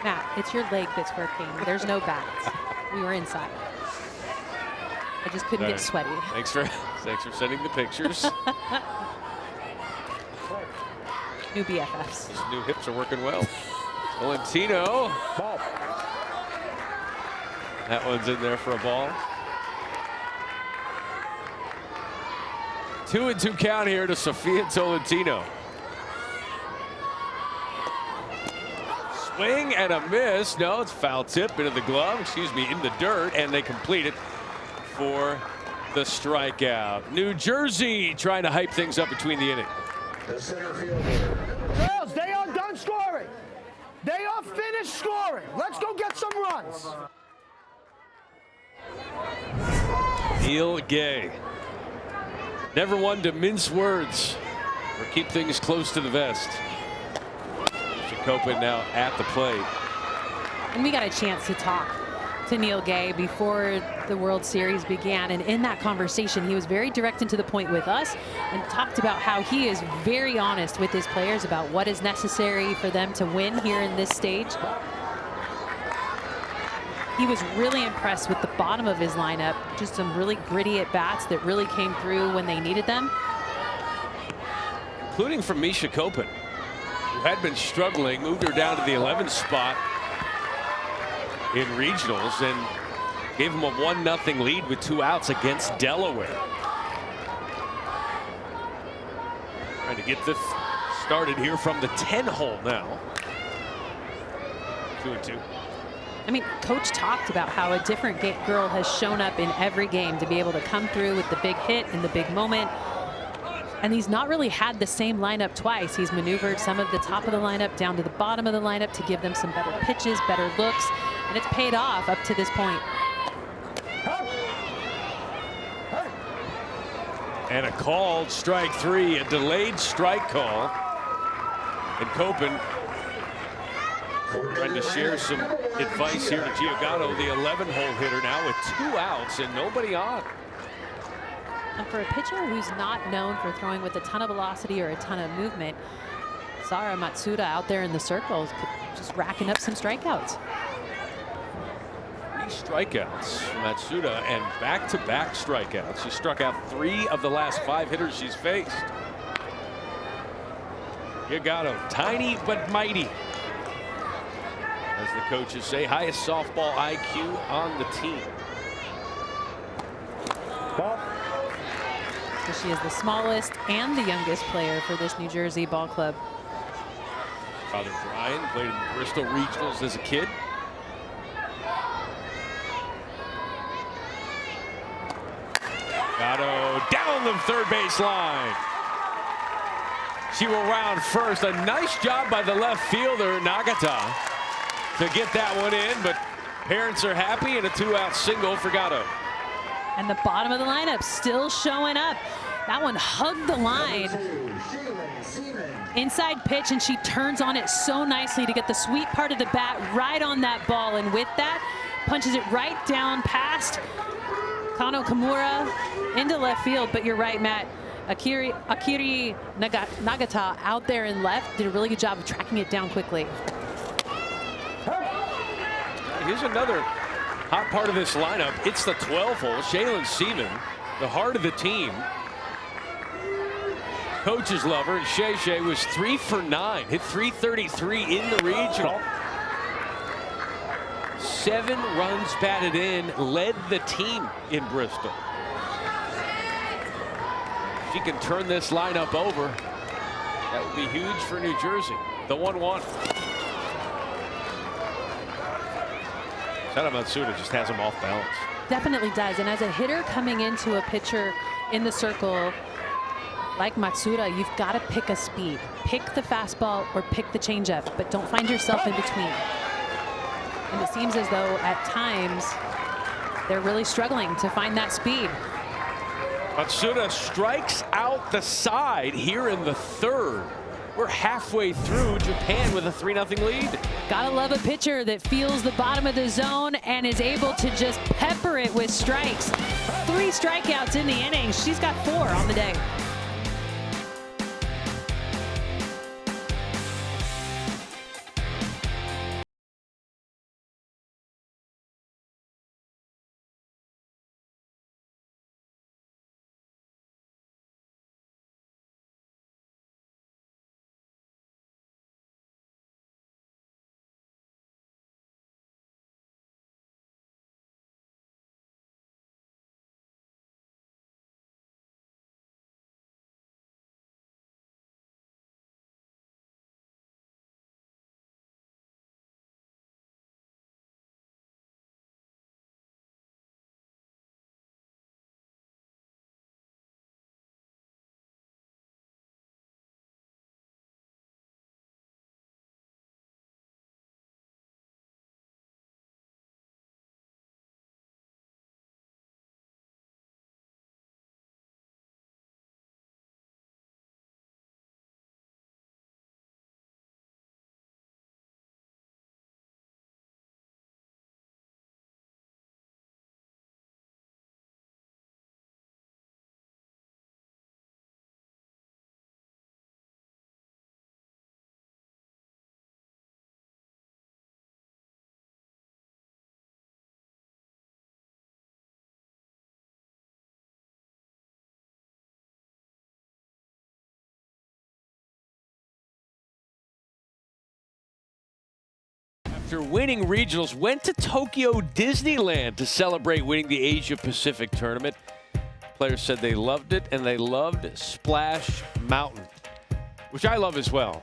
Matt, it's your leg that's working. There's no bats. We were inside. I just couldn't get sweaty.
Thanks for sending the pictures.
New BFFs.
These new hips are working well. Tolentino. Ball. That one's in there for a ball. 2-2 count here to Sofia Tolentino. Swing and a miss. No, it's foul tip into the glove. Excuse me, in the dirt, and they complete it for the strikeout. New Jersey trying to hype things up between the innings.
The center fielder.
Girls, they are done scoring. They are finished scoring. Let's go get some runs.
Neil Gay. Never one to mince words or keep things close to the vest. Copen now at the plate.
And we got a chance to talk to Neil Gay before the World Series began. And in that conversation, he was very direct and to the point with us and talked about how he is very honest with his players about what is necessary for them to win here in this stage. He was really impressed with the bottom of his lineup. Just some really gritty at-bats that really came through when they needed them.
Including from Misha Copen, who had been struggling, moved her down to the 11th spot in regionals and gave him a 1-0 lead with 2 outs against Delaware. Trying to get this started here from the 10-hole now. 2-2.
I mean, Coach talked about how a different girl has shown up in every game to be able to come through with the big hit in the big moment. And he's not really had the same lineup twice. He's maneuvered some of the top of the lineup down to the bottom of the lineup to give them some better pitches, better looks, and it's paid off up to this point.
And a called strike 3, a delayed strike call. And Copen trying to share some advice here to Giuliano, the 11-hole hitter now with 2 outs and nobody on.
And for a pitcher who's not known for throwing with a ton of velocity or a ton of movement, Sara Matsuda out there in the circles just racking up some strikeouts.
3 strikeouts from Matsuda and back-to-back strikeouts. She struck out 3 of the last 5 hitters she's faced. Giuliano, tiny but mighty. As the coaches say, highest softball IQ on the team.
So she is the smallest and the youngest player for this New Jersey ball club.
Father Brian played in the Bristol Regionals as a kid. Gatto down the third base line. She will round first. A nice job by the left fielder, Nagata, to get that one in, but parents are happy and a 2-out single for Gatto.
And the bottom of the lineup still showing up. That one hugged the line. Inside pitch, and she turns on it so nicely to get the sweet part of the bat right on that ball. And with that, punches it right down past Kano Kimura into left field. But you're right, Matt. Akiri Nagata out there in left did a really good job of tracking it down quickly.
Here's another hot part of this lineup. It's the 12-hole. Shaylin Seaman, the heart of the team. Coaches love her, and Shay was 3 for 9, hit .333 in the regional. 7 runs batted in, led the team in Bristol. She can turn this lineup over. That would be huge for New Jersey. The 1-1. Sara Matsuda just has him off balance.
Definitely does. And as a hitter coming into a pitcher in the circle like Matsuda, you've got to pick a speed. Pick the fastball or pick the changeup, but don't find yourself in between. And it seems as though at times they're really struggling to find that speed.
Matsuda strikes out the side here in the third. We're halfway through, Japan with a 3-0 lead.
Gotta love a pitcher that feels the bottom of the zone and is able to just pepper it with strikes. 3 strikeouts in the inning. She's got 4 on the day.
After winning regionals, went to Tokyo Disneyland to celebrate winning the Asia Pacific tournament. Players said they loved it, and they loved Splash Mountain, which I love as well.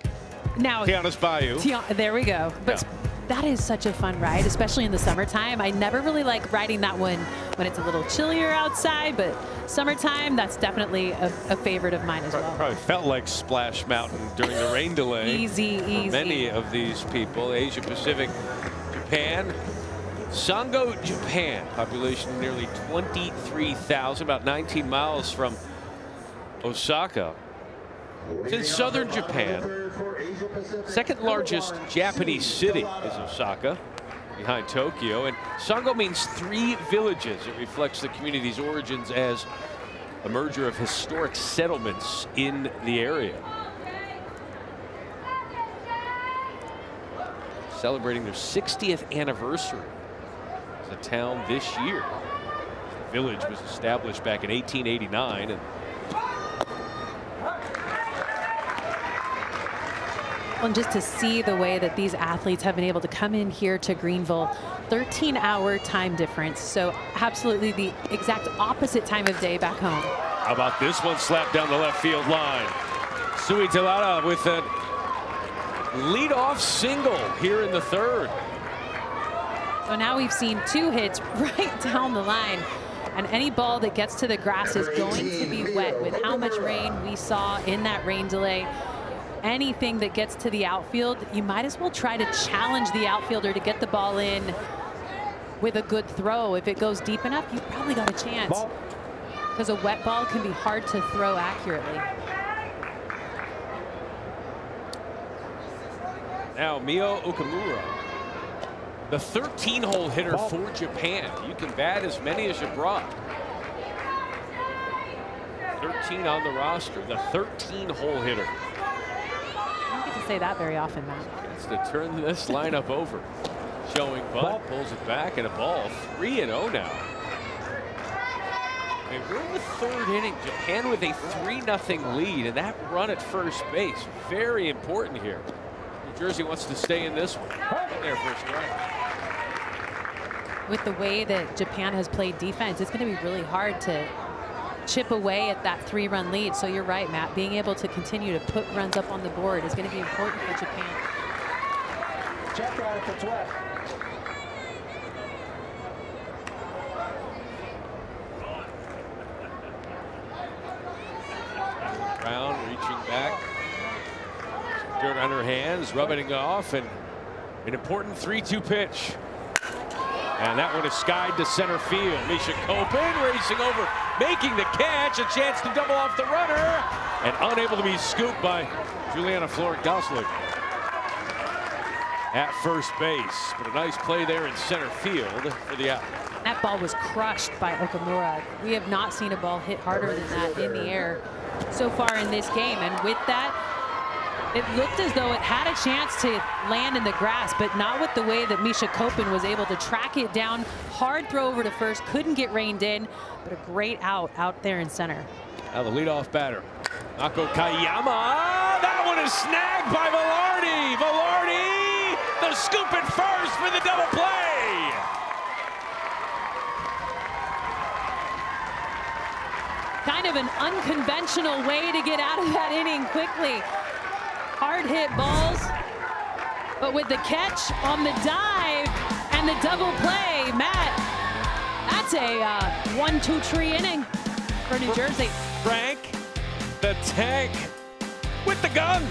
Now,
Tiana's Bayou.
There we go. But
yeah.
That is such a fun ride, especially in the summertime. I never really like riding that one when it's a little chillier outside, but summertime, that's definitely a favorite of mine as well.
Probably felt like Splash Mountain during the rain delay.
Easy.
Many of these people, Asia Pacific, Japan. Sango, Japan, population nearly 23,000, about 19 miles from Osaka. It's in southern Japan. Second largest Japanese city is Osaka, behind Tokyo. And Sango means 3 villages. It reflects the community's origins as a merger of historic settlements in the area. Celebrating their 60th anniversary as a town this year. The village was established back in 1889.
And just to see the way that these athletes have been able to come in here to Greenville, 13-hour time difference. So absolutely the exact opposite time of day back home.
How about this one slapped down the left field line? Sui Talada with a leadoff single here in the third.
So now we've seen 2 hits right down the line. And any ball that gets to the grass is going to be wet with how much rain we saw in that rain delay. Anything that gets to the outfield, you might as well try to challenge the outfielder to get the ball in with a good throw. If it goes deep enough, you've probably got a chance. Because a wet ball can be hard to throw accurately.
Now Mio Okamura, the 13-hole hitter for Japan. You can bat as many as you brought. 13 on the roster, the 13-hole hitter.
Say that very often, Matt.
Gets to turn this lineup over. Showing bunt, pulls it back, and a ball. 3-0 now. And we're in the third inning. Japan with a 3-0 lead, and that run at first base, very important here. New Jersey wants to stay in this one. In there for a strike.
With the way that Japan has played defense, it's going to be really hard to chip away at that 3-run lead. So you're right, Matt. Being able to continue to put runs up on the board is going to be important for Japan.
Check out if it's wet.
Brown reaching back. Dirt on her hands, rubbing it off, and an important 3-2 pitch. And that one is skied to center field. Misha Kopin racing over making the catch, a chance to double off the runner, and unable to be scooped by Juliana Florek-Doslik at first base. But a nice play there in center field for the out.
That ball was crushed by Okamura. We have not seen a ball hit harder than that in the air so far in this game. And with that, it looked as though it had a chance to land in the grass, but not with the way that Misha Kopin was able to track it down. Hard throw over to first, couldn't get reined in, but a great out there in center.
Now the leadoff batter, Nako Kayama. That one is snagged by Velarde. Velarde, the scoop at first for the double play.
Kind of an unconventional way to get out of that inning quickly. Hard hit balls, but with the catch on the dive and the double play, Matt, that's a 1-2-3 inning for New Jersey.
Frank, the tank, with the gun.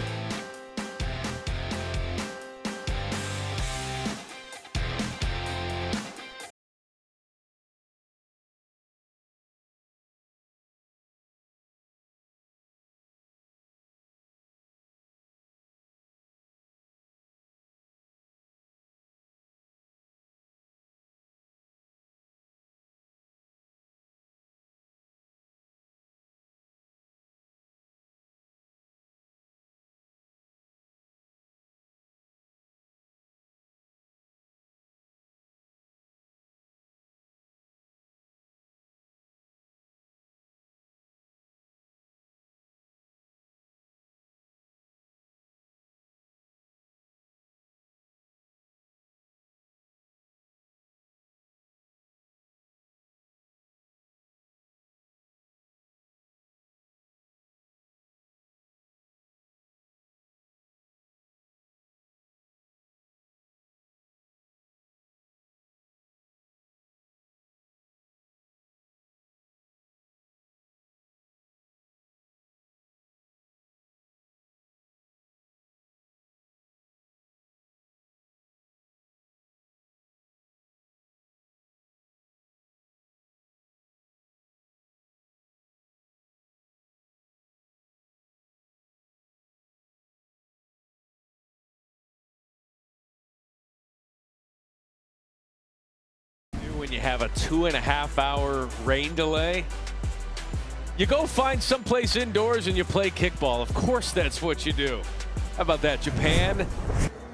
When you have a 2.5-hour rain delay, you go find someplace indoors and you play kickball. Of course, that's what you do. How about that? Japan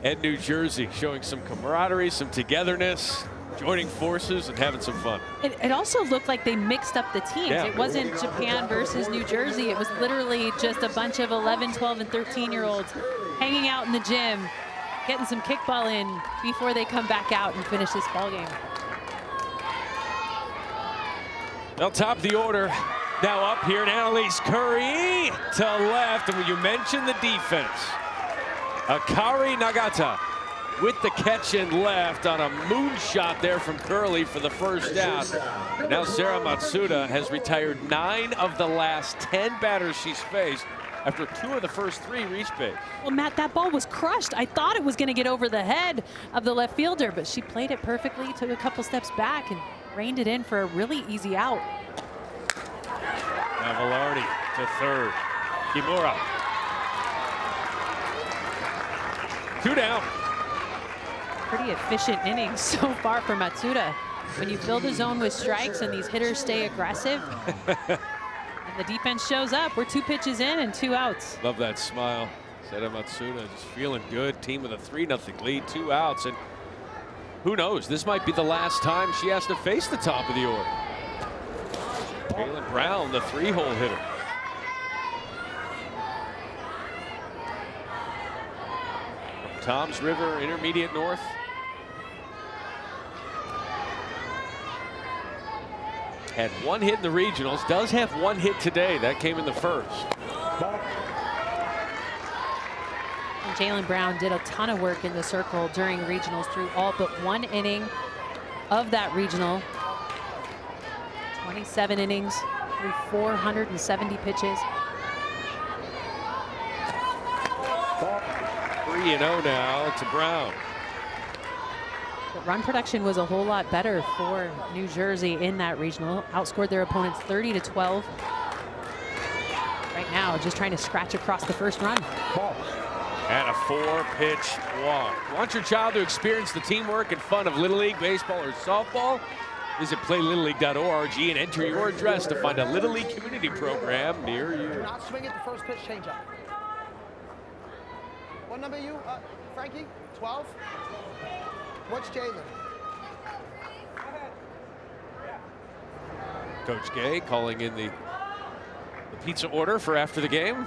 and New Jersey showing some camaraderie, some togetherness, joining forces and having some fun.
It also looked like they mixed up the teams.
Yeah.
It wasn't Japan versus New Jersey. It was literally just a bunch of 11, 12, and 13-year-olds hanging out in the gym, getting some kickball in before they come back out and finish this ball game.
They'll top the order. Now up here, and Annalise Curry to left. And when you mentioned the defense, Akari Nagata with the catch in left on a moonshot there from Curley for the first out. Now Sarah Matsuda has retired 9 of the last 10 batters she's faced after 2 of the first 3 reached base.
Well, Matt, that ball was crushed. I thought it was going to get over the head of the left fielder, but she played it perfectly, took a couple steps back, and reined it in for a really easy out.
Now Velarde to third. Kimura. 2 down.
Pretty efficient innings so far for Matsuda. When you fill the zone with strikes and these hitters stay aggressive, and the defense shows up, we're 2 pitches in and 2 outs.
Love that smile. Sarah Matsuda just feeling good. Team with a 3-0 lead, 2 outs. And who knows, this might be the last time she has to face the top of the order. Jaylen Brown, the 3-hole hitter. From Toms River, Intermediate North. Had 1 hit in the regionals, does have 1 hit today. That came in the first.
And Jaylen Brown did a ton of work in the circle during regionals through all but 1 inning of that regional. 27 innings through 470 pitches.
3-0 now to Brown.
The run production was a whole lot better for New Jersey in that regional. Outscored their opponents 30-12. Right now, just trying to scratch across the first run.
Ball. And a 4-pitch walk. Want your child to experience the teamwork and fun of Little League baseball or softball? Visit playlittleleague.org and enter your address to find a Little League community program near you.
Do not swing at the first pitch changeup. What number are you, Frankie? 12? What's Jalen?
Coach Gay calling in the pizza order for after the game.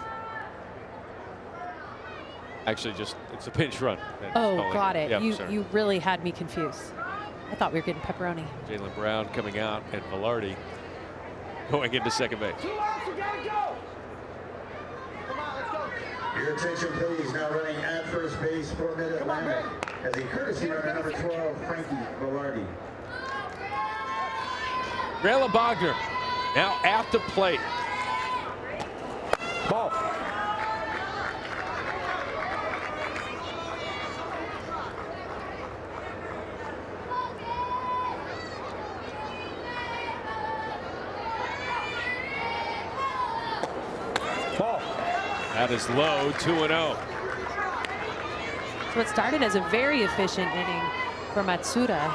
Actually, it's a pinch run.
Oh, got it.
Yep,
you really had me confused. I thought we were getting pepperoni.
Jalen Brown coming out and Velarde going into second base.
2 outs, you gotta go. Come on, let's go.
Your attention, please. Now running at first base for Mid-Atlantic as a courtesy runner number 12, Frankie Velarde.
Briella Bogner now at the plate. Ball. That is low, 2-0.
So it started as a very efficient inning for Matsuda.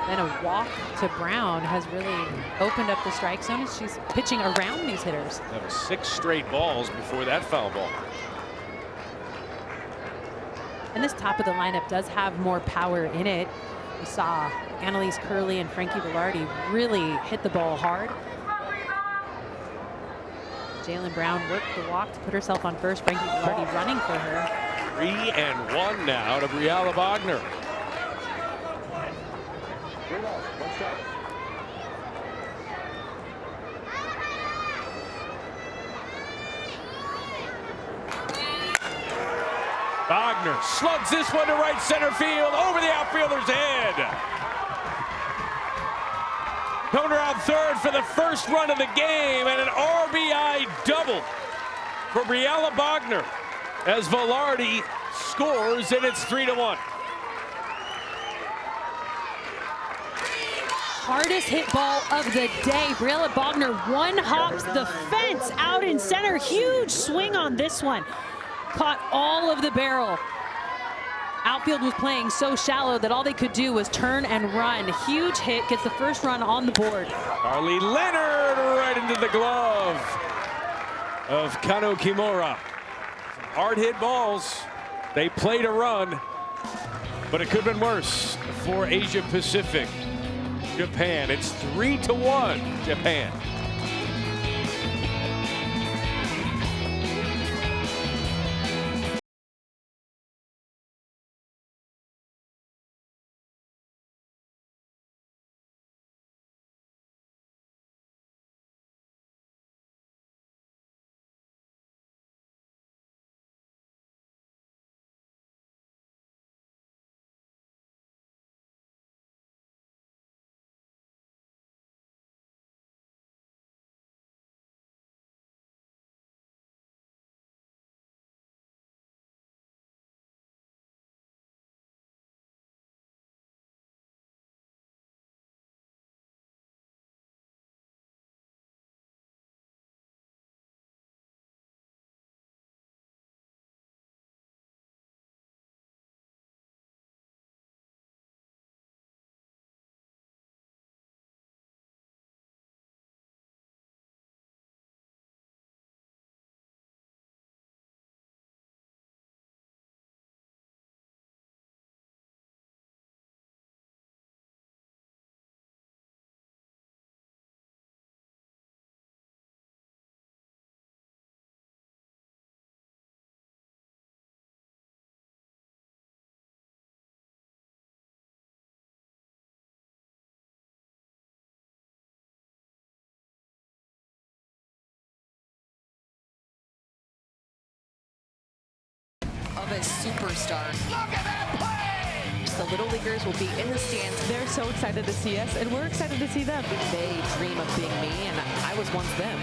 Then a walk to Brown has really opened up the strike zone as she's pitching around these hitters.
That was 6 straight balls before that foul ball.
And this top of the lineup does have more power in it. We saw Annalise Curley and Frankie Velarde really hit the ball hard. Jalen Brown worked the walk to put herself on first. Frankie Velarde running for her.
3-1 now to Briella Bogner. Bogner slugs this one to right center field over the outfielder's head. Coming around third for the first run of the game and an RBI double for Briella Bogner as Velarde scores, and it's 3-1.
Hardest hit ball of the day. Briella Bogner one-hops the fence out in center. Huge swing on this one. Caught all of the barrel. Outfield was playing so shallow that all they could do was turn and run. Huge hit, gets the first run on the board.
Carly Leonard right into the glove of Kano Kimura. Some hard hit balls. They played a run, but it could have been worse for Asia Pacific. Japan, it's 3-1 Japan.
Of a superstar. Look at that play! The Little Leaguers will be in the stands.
They're so excited to see us, and we're excited to see them.
They dream of being me, and I was once them.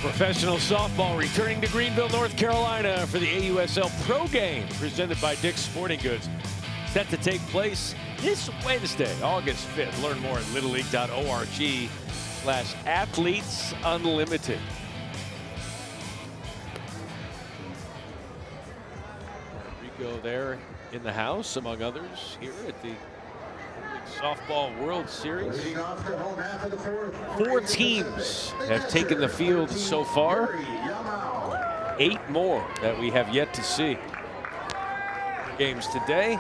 Professional softball returning to Greenville, North Carolina for the AUSL Pro Game presented by Dick's Sporting Goods. Set to take place this Wednesday, August 5th. Learn more at littleleague.org/athletesunlimited. Rico there in the house, among others, here at the Softball World Series. 4 teams have taken the field so far. 8 more that we have yet to see. Games today.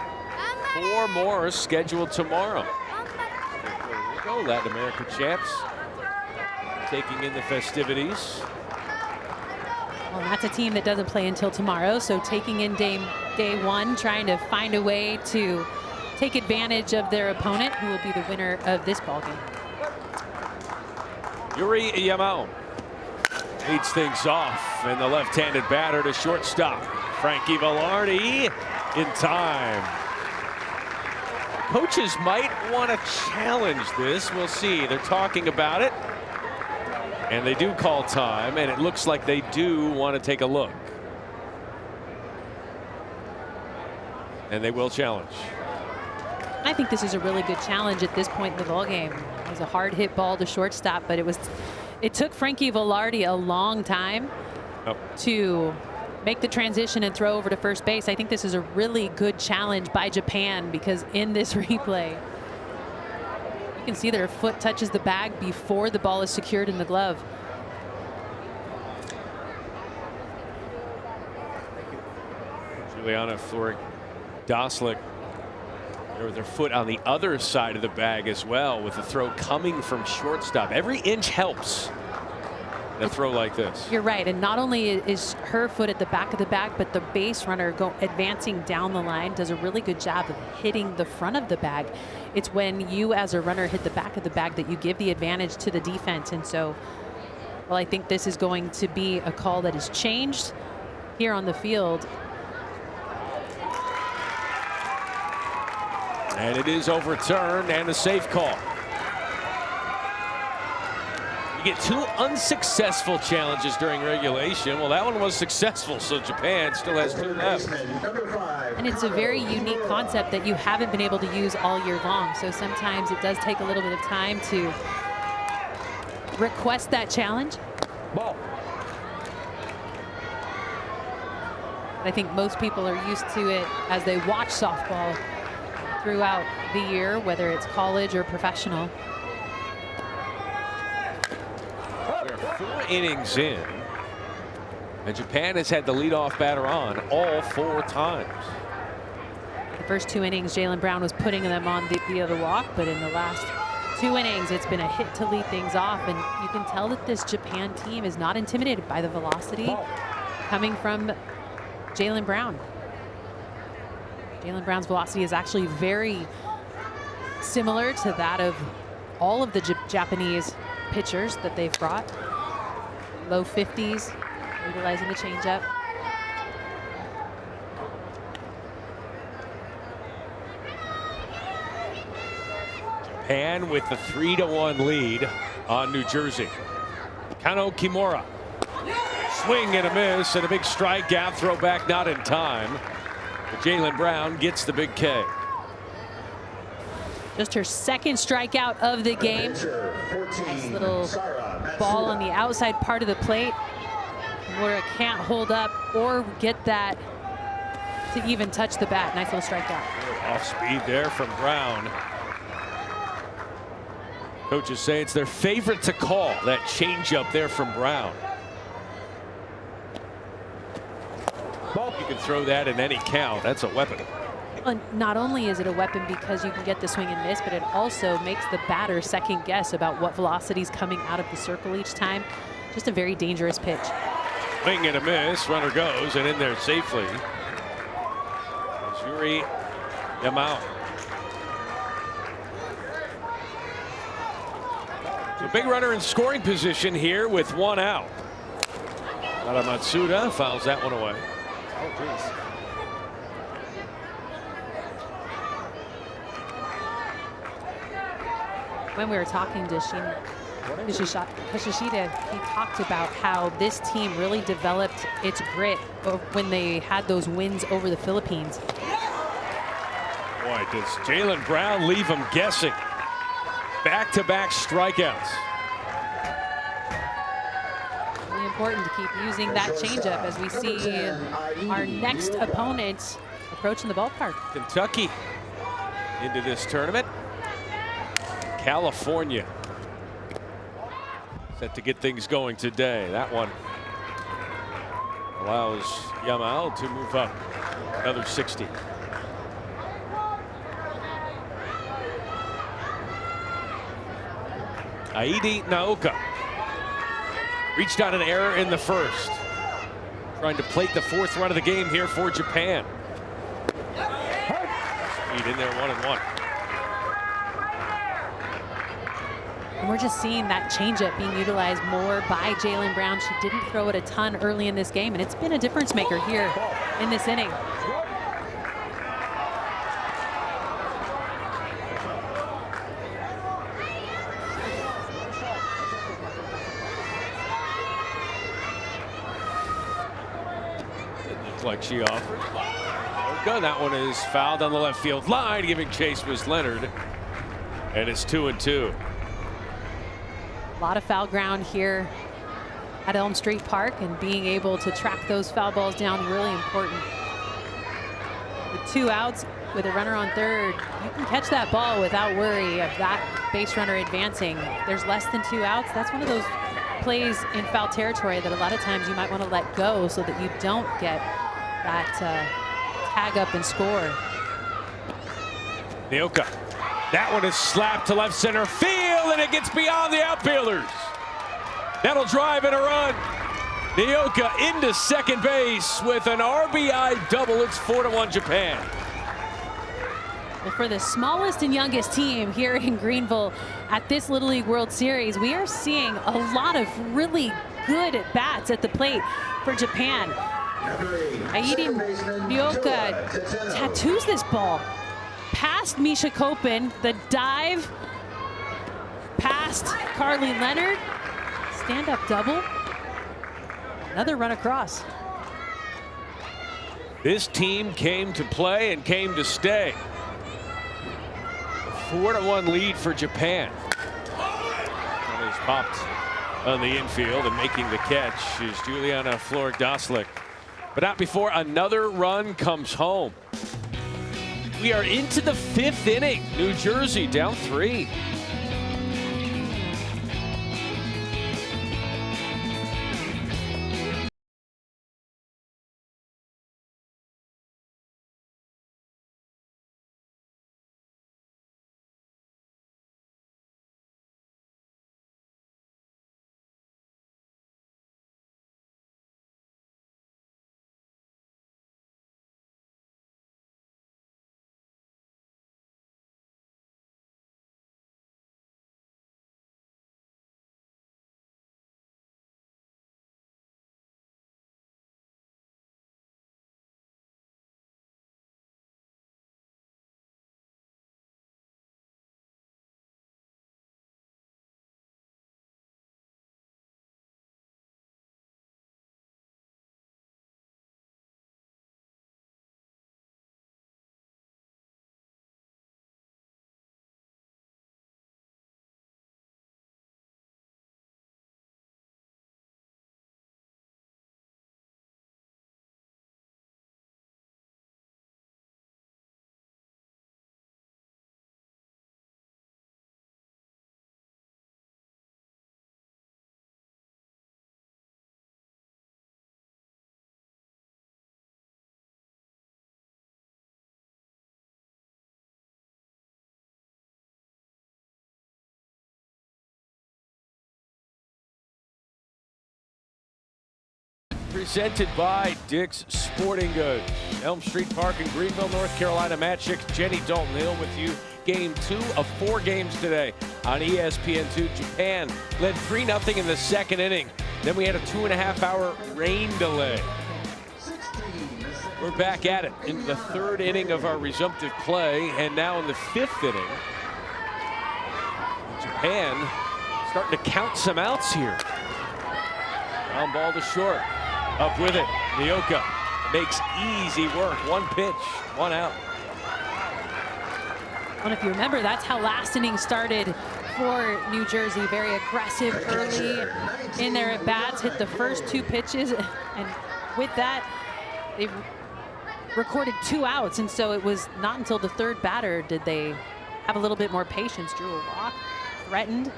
4 more scheduled tomorrow. There we go, Latin America champs taking in the festivities.
Well, that's a team that doesn't play until tomorrow, so taking in day 1, trying to find a way to take advantage of their opponent, who will be the winner of this ballgame.
Yuri Yamao leads things off, and the left-handed batter to shortstop. Frankie Velarde in time. Coaches might want to challenge this. We'll see. They're talking about it, and they do call time, and it looks like they do want to take a look. And they will challenge.
I think this is a really good challenge at this point in the ballgame. It was a hard hit ball to shortstop, but it took Frankie Velarde a long time to make the transition and throw over to first base. I think this is a really good challenge by Japan, because in this replay, you can see their foot touches the bag before the ball is secured in the glove.
Juliana Fleury-Doslick with their foot on the other side of the bag as well, with the throw coming from shortstop. Every inch helps in a throw like this.
You're right, and not only is her foot at the back of the bag, but the base runner advancing down the line does a really good job of hitting the front of the bag. It's when you as a runner hit the back of the bag that you give the advantage to the defense. And so, well, I think this is going to be a call that is changed here on the field.
And it is overturned, and a safe call. You get 2 unsuccessful challenges during regulation. Well, that one was successful, so Japan still has 2 left.
And it's a very unique concept that you haven't been able to use all year long. So sometimes it does take a little bit of time to request that challenge.
Ball.
I think most people are used to it as they watch softball throughout the year, whether it's college or professional.
We're 4 innings in, and Japan has had the leadoff batter on all 4 times.
The first 2 innings, Jaylen Brown was putting them on the other walk, but in the last 2 innings, it's been a hit to lead things off, and you can tell that this Japan team is not intimidated by the velocity coming from Jaylen Brown. Jaylen Brown's velocity is actually very similar to that of all of the Japanese pitchers that they've brought. Low 50s, utilizing the changeup.
Japan with the 3-1 lead on New Jersey. Kano Kimura. Swing and a miss, and a big strikeout. Throw back not in time. Jaylen Brown gets the big K.
Just her 2nd strikeout of the game. Nice little ball on the outside part of the plate. Kimura can't hold up or get that to even touch the bat. Nice little strikeout.
Off speed there from Brown. Coaches say it's their favorite to call, that changeup there from Brown. You can throw that in any count. That's a weapon.
Well, not only is it a weapon because you can get the swing and miss, but it also makes the batter second guess about what velocity is coming out of the circle each time. Just a very dangerous pitch.
Swing and a miss. Runner goes and in there safely. Yuri Yamao. So big runner in scoring position here with 1 out. Matsuda fouls that one away.
Oh, geez.
When we were talking to Shin Hashishida, he talked about how this team really developed its grit when they had those wins over the Philippines.
Boy, does Jaylen Brown leave him guessing. Back-to-back strikeouts.
Really important to keep using that changeup as we see our next opponent approaching the ballpark.
Kentucky into this tournament. California set to get things going today. That one allows Yamal to move up another 60. Aidi Naoka reached on an error in the first. Trying to plate the fourth run of the game here for Japan. Speed in there, 1-1.
And we're just seeing that changeup being utilized more by Jaylen Brown. She didn't throw it a ton early in this game, and it's been a difference maker here in this inning.
Like she offered. Okay, that one is fouled on the left field line, giving chase was Leonard, and it's 2-2.
A lot of foul ground here at Elm Street Park, and being able to track those foul balls down really important. With 2 outs, with a runner on third, you can catch that ball without worry of that base runner advancing. There's less than 2 outs. That's one of those plays in foul territory that a lot of times you might want to let go so that you don't get that tag up and score.
Naoka, that one is slapped to left center field, and it gets beyond the outfielders. That'll drive in a run. Naoka into second base with an RBI double. It's 4-1 Japan.
Well, for the smallest and youngest team here in Greenville at this Little League World Series, we are seeing a lot of really good at-bats at the plate for Japan. Aidi Naoka tattoos this ball past Misha Koppen, the dive past Carly Leonard, stand-up double, another run across.
This team came to play and came to stay. 4-1 lead for Japan. That is popped on the infield, and making the catch is Juliana Florek-Doslik. But not before another run comes home. We are into the 5th inning. New Jersey down 3. Presented by Dick's Sporting Goods. Elm Street Park in Greenville, North Carolina. Matt Schick, Jenny Dalton Hill with you. Game 2 of 4 games today on ESPN2. Japan led 3-0 in the 2nd inning. Then we had a 2.5-hour rain delay. We're back at it into the 3rd inning of our resumptive play, and now in the 5th inning. Japan starting to count some outs here. Ground ball to short. Up with it. Nioka makes easy work. One pitch, one out.
Well, if you remember, that's how last inning started for New Jersey. Very aggressive early in their at-bats, hit the first 2 pitches, and with that, they've recorded 2 outs, and so it was not until the 3rd batter did they have a little bit more patience. Drew a walk, threatened,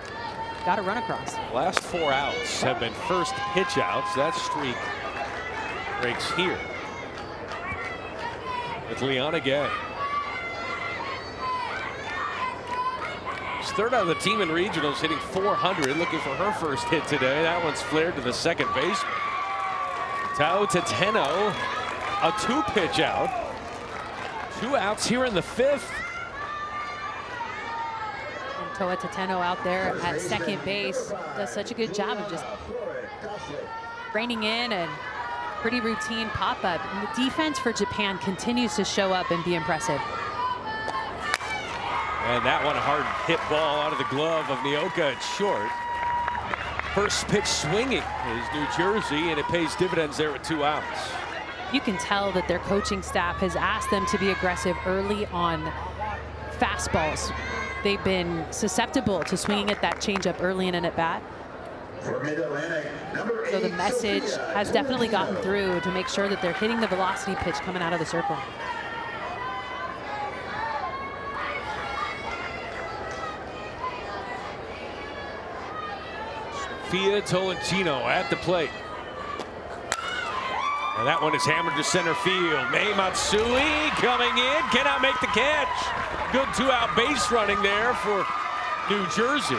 got a run across.
Last 4 outs have been first pitch outs. That streak breaks here with Liana Gay. She's 3rd out of the team in regionals, hitting .400, looking for her first hit today. That one's flared to the second baseman. Tao Tateno, a 2-pitch out. 2 outs here in the 5th.
And Toa Tateno out there at second base does such a good job of just reining in and pretty routine pop-up. And the defense for Japan continues to show up and be impressive.
And that one, a hard hit ball out of the glove of Nioka at short. First pitch swinging is New Jersey, and it pays dividends there with 2 outs.
You can tell that their coaching staff has asked them to be aggressive early on fastballs. They've been susceptible to swinging at that changeup early in an at-bat. So the message has definitely gotten through to make sure that they're hitting the velocity pitch coming out of the circle.
Fia Tolentino at the plate. And that one is hammered to center field. Mei Matsui coming in, cannot make the catch. Good 2-out base running there for New Jersey.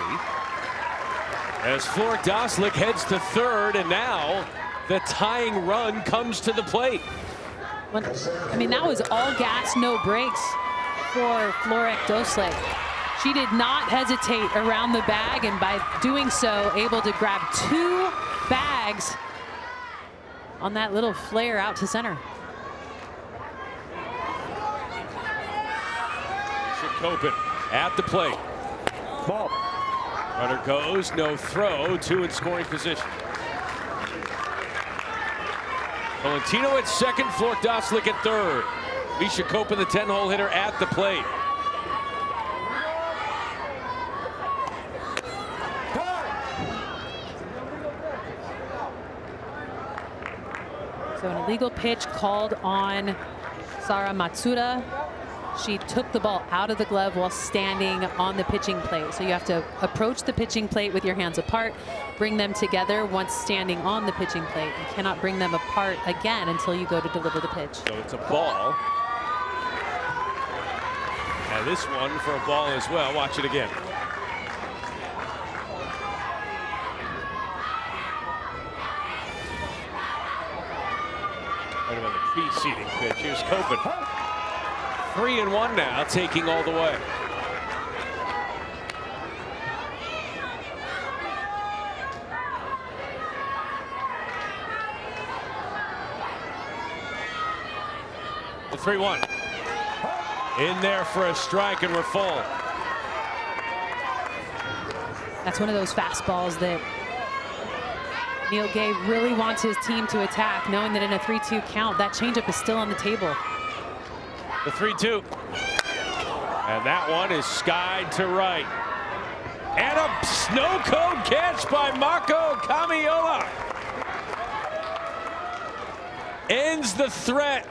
As Floric Doslik heads to 3rd, and now the tying run comes to the plate.
I mean, that was all gas, no brakes for Floric Doslik. She did not hesitate around the bag, and by doing so, able to grab 2 bags on that little flare out to center.
Shakopin at the plate. Ball. Runner goes, no throw, 2 in scoring position. Valentino at 2nd, Floric Doslik at 3rd. Misha Kopin, the 10-hole hitter, at the plate.
So an illegal pitch called on Sara Matsuda. She took the ball out of the glove while standing on the pitching plate. So you have to approach the pitching plate with your hands apart, bring them together once standing on the pitching plate. You cannot bring them apart again until you go to deliver the pitch.
So it's a ball. And this one for a ball as well. Watch it again. Right about the preceding pitch. Here's Kopin. 3-1 now, taking all the way. The 3-1. In there for a strike, and we're full.
That's one of those fastballs that Neil Gay really wants his team to attack, knowing that in a 3-2 count, that changeup is still on the table.
The 3-2. And that one is skied to right. And a snow cone catch by Mako Kamiola. Ends the threat.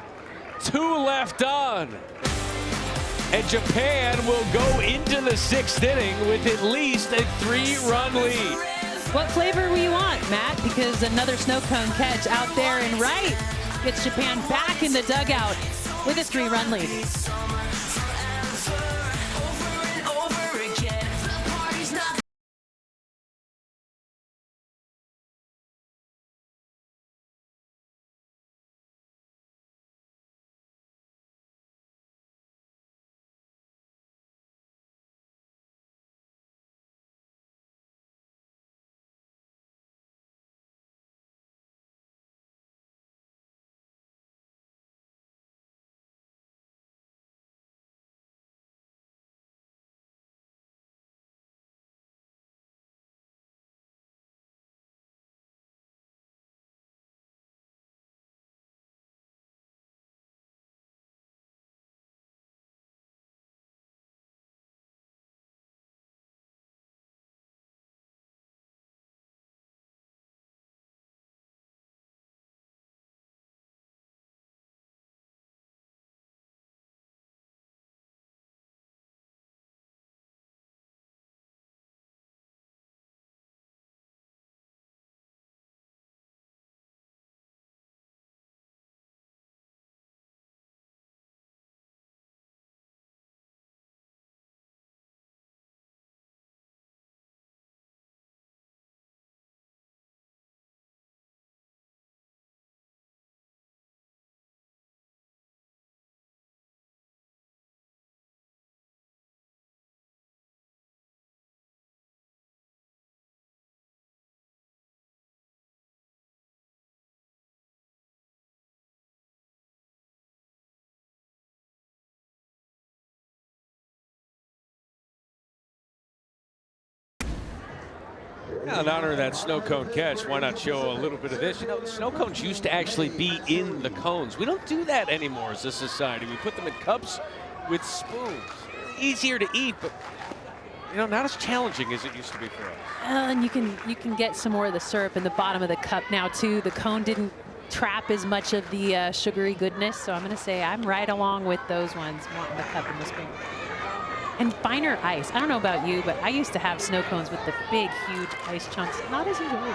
2 left on. And Japan will go into the 6th inning with at least a 3-run lead.
What flavor will you want, Matt? Because another snow cone catch out there and right gets Japan back in the dugout with a 3-run lead.
Now, in honor of that snow cone catch, why not show a little bit of this? You know, snow cones used to actually be in the cones. We don't do that anymore as a society. We put them in cups with spoons. Easier to eat, but you know, not as challenging as it used to be for us.
And you can get some more of the syrup in the bottom of the cup now too. The cone didn't trap as much of the sugary goodness, so I'm going to say I'm right along with those ones wanting the cup and the spoon. And finer ice. I don't know about you, but I used to have snow cones with the big, huge ice chunks. Not as enjoyable.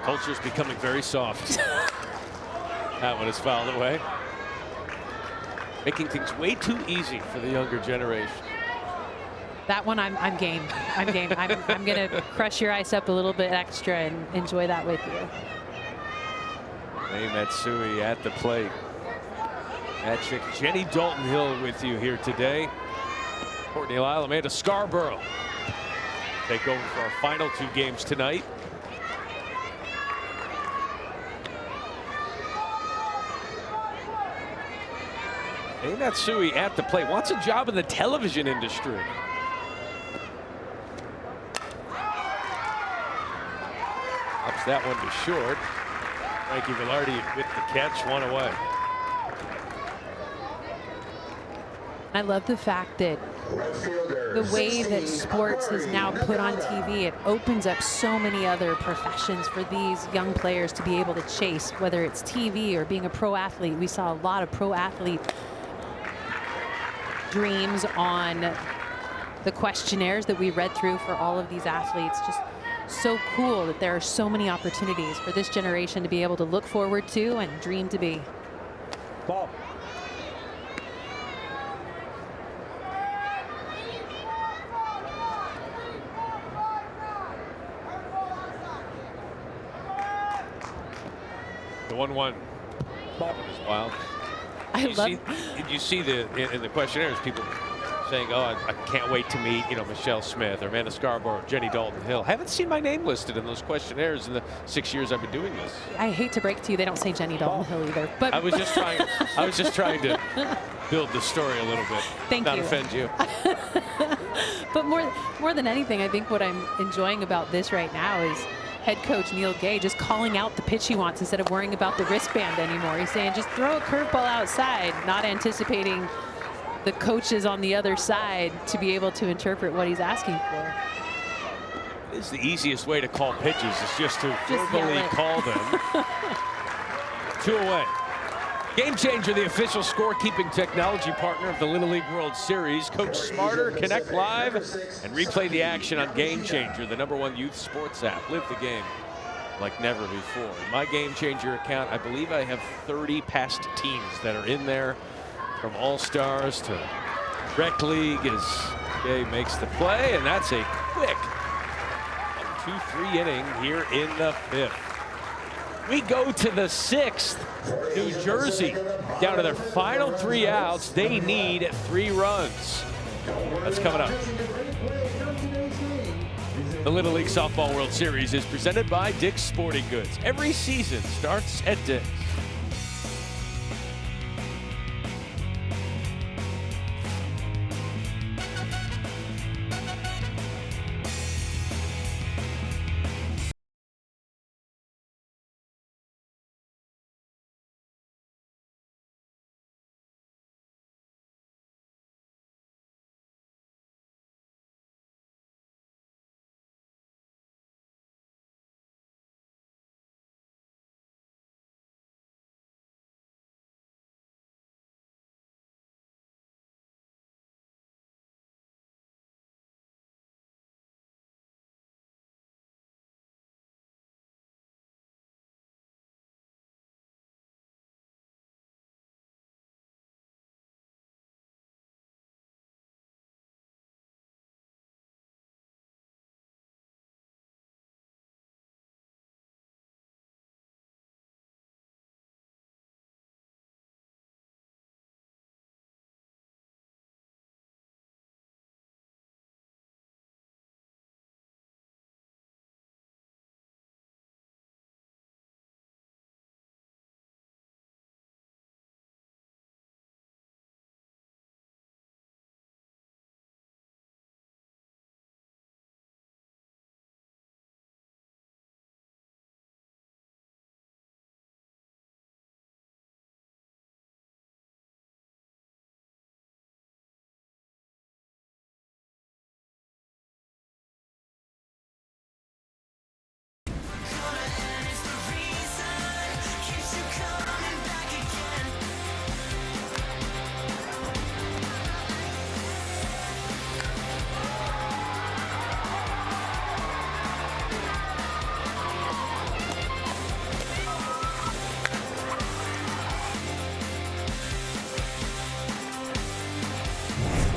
Culture's becoming very soft. That one is fouled away. Making things way too easy for the younger generation.
That one, I'm game. I'm game. I'm going to crush your ice up a little bit extra and enjoy that with you.
May Matsui at the plate. That chick, Jenny Dalton Hill with you here today. Courtney Lyle, Amanda Scarborough take over for our final 2 games tonight. May Matsui at the plate. Wants a job in the television industry. Ups that one to short. Frankie Velarde with the catch, 1 away.
I love the fact that the way that sports is now put on TV, it opens up so many other professions for these young players to be able to chase, whether it's TV or being a pro athlete. We saw a lot of pro athlete dreams on the questionnaires that we read through for all of these athletes. Just so cool that there are so many opportunities for this generation to be able to look forward to and dream to be.
Ball. The 1-1. Ball is wild. Did you see in the questionnaires people saying, "Oh, I can't wait to meet, you know, Michelle Smith or Amanda Scarborough, Jenny Dalton Hill." Haven't seen my name listed in those questionnaires in the 6 years I've been doing this.
I hate to break to you, they don't say Jenny Dalton Hill either. But
I was just trying to build the story a little bit.
Thank you.
Not offend you.
But more than anything, I think what I'm enjoying about this right now is head coach Neil Gay just calling out the pitch he wants instead of worrying about the wristband anymore. He's saying just throw a curveball outside, not anticipating the coaches on the other side to be able to interpret what he's asking for.
It is the easiest way to call pitches is just to verbally call them. 2 away. Game Changer, the official scorekeeping technology partner of the Little League World Series. Coach smarter, connect live, and replay the action on Game Changer, the #1 youth sports app. Live the game like never before. In my Game Changer account, I believe I have 30 past teams that are in there, from All-Stars to Rec League, as Jay makes the play, and that's a quick 1-2-3 inning here in the 5th. We go to the 6th. New Jersey down to their final 3 outs. They need 3 runs. That's coming up. The Little League Softball World Series is presented by Dick's Sporting Goods. Every season starts at Dick's.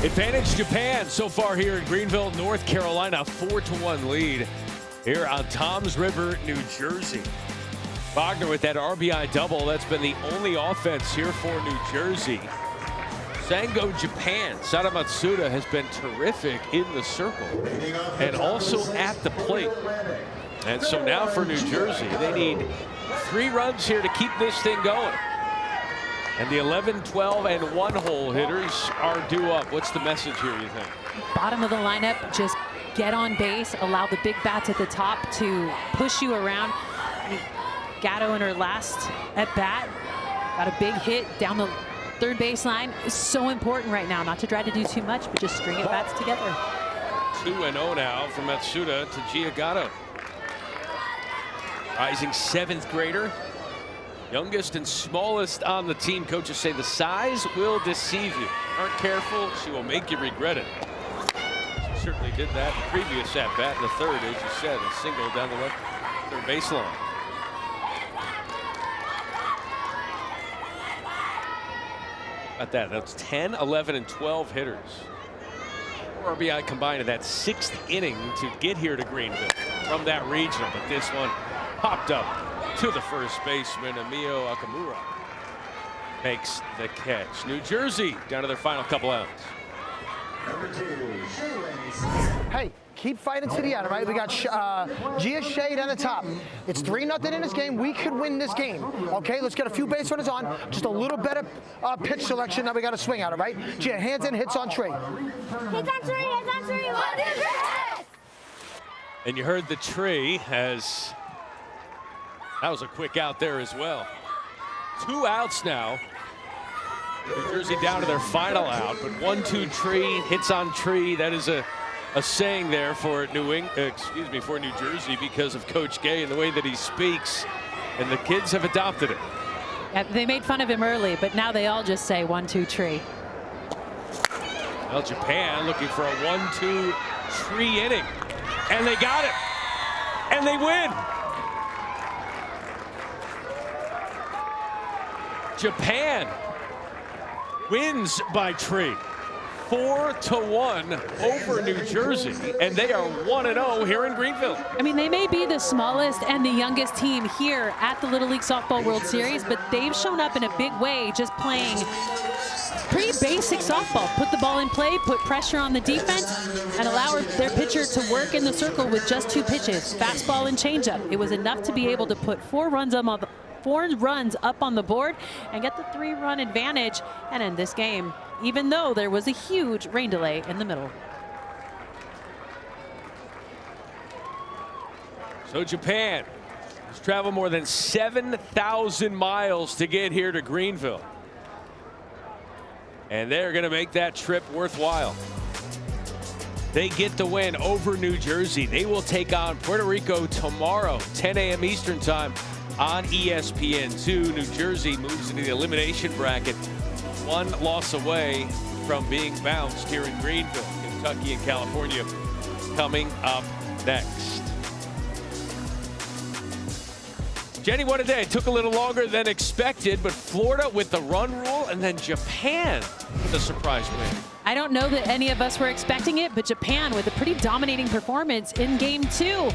Advantage Japan so far here in Greenville, North Carolina. 4-1 lead here on Toms River, New Jersey. Bogner with that RBI double. That's been the only offense here for New Jersey. Sango Japan, Sada Matsuda has been terrific in the circle and also at the plate. And so now for New Jersey, they need 3 runs here to keep this thing going. And the 11, 12, and 1-hole hitters are due up. What's the message here, you think?
Bottom of the lineup, just get on base, allow the big bats at the top to push you around. I mean, Gatto in her last at bat got a big hit down the third baseline. Is so important right now, not to try to do too much, but just string at bats together.
2-0 now from Matsuda to Giugiaro. Rising 7th grader, youngest and smallest on the team. Coaches say the size will deceive you. Aren't careful, she will make you regret it. She certainly did that in the previous at bat in the third, as you said, a single down the left third baseline. About that, that's 10, 11, and 12 hitters. 4 RBI combined in that 6th inning to get here to Greenville from that regional, but this one popped up to the first baseman. Emio Akamura makes the catch. New Jersey down to their final couple outs.
Hey, keep fighting to the end, right? We got Gia Shade on the top. It's 3-0 in this game. We could win this game. Okay, let's get a few base runners on. Just a little better pitch selection that we got to swing out of, right? Gia, hands in, hits on tree.
Hits on tree, hits on tree. 1, 2, 3.
And you heard the tree as that was a quick out there as well. 2 outs now. New Jersey down to their final out, but 1-2 tree, hits on tree. That is a saying there for for New Jersey because of Coach Gay and the way that he speaks, and the kids have adopted it.
Yeah, they made fun of him early, but now they all just say 1-2 tree.
Well, Japan looking for a 1-2 tree inning, and they got it, and they win. Japan wins by tree, 4-1 over New Jersey, and they are 1-0 here in Greenville.
I mean, they may be the smallest and the youngest team here at the Little League Softball World Series, but they've shown up in a big way, just playing pretty basic softball. Put the ball in play, put pressure on the defense, and allow their pitcher to work in the circle with just 2 pitches, fastball and changeup. It was enough to be able to put 4 runs up on the board and get the 3-run advantage and end this game, even though there was a huge rain delay in the middle.
So Japan has traveled more than 7,000 miles to get here to Greenville, and they're going to make that trip worthwhile. They get the win over New Jersey. They will take on Puerto Rico tomorrow, 10 a.m. Eastern time on ESPN2. New Jersey moves into the elimination bracket, 1 loss away from being bounced here in Greenville. Kentucky and California coming up next. Jenny, what a day. It took a little longer than expected, but Florida with the run rule, and then Japan with a surprise win.
I don't know that any of us were expecting it, but Japan with a pretty dominating performance in Game 2.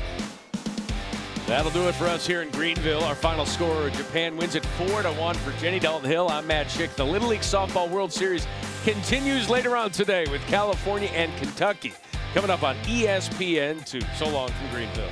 That'll do it for us here in Greenville. Our final score, Japan wins it 4-1 for Jenny Dalton Hill. I'm Matt Schick. The Little League Softball World Series continues later on today with California and Kentucky coming up on ESPN2. So long from Greenville.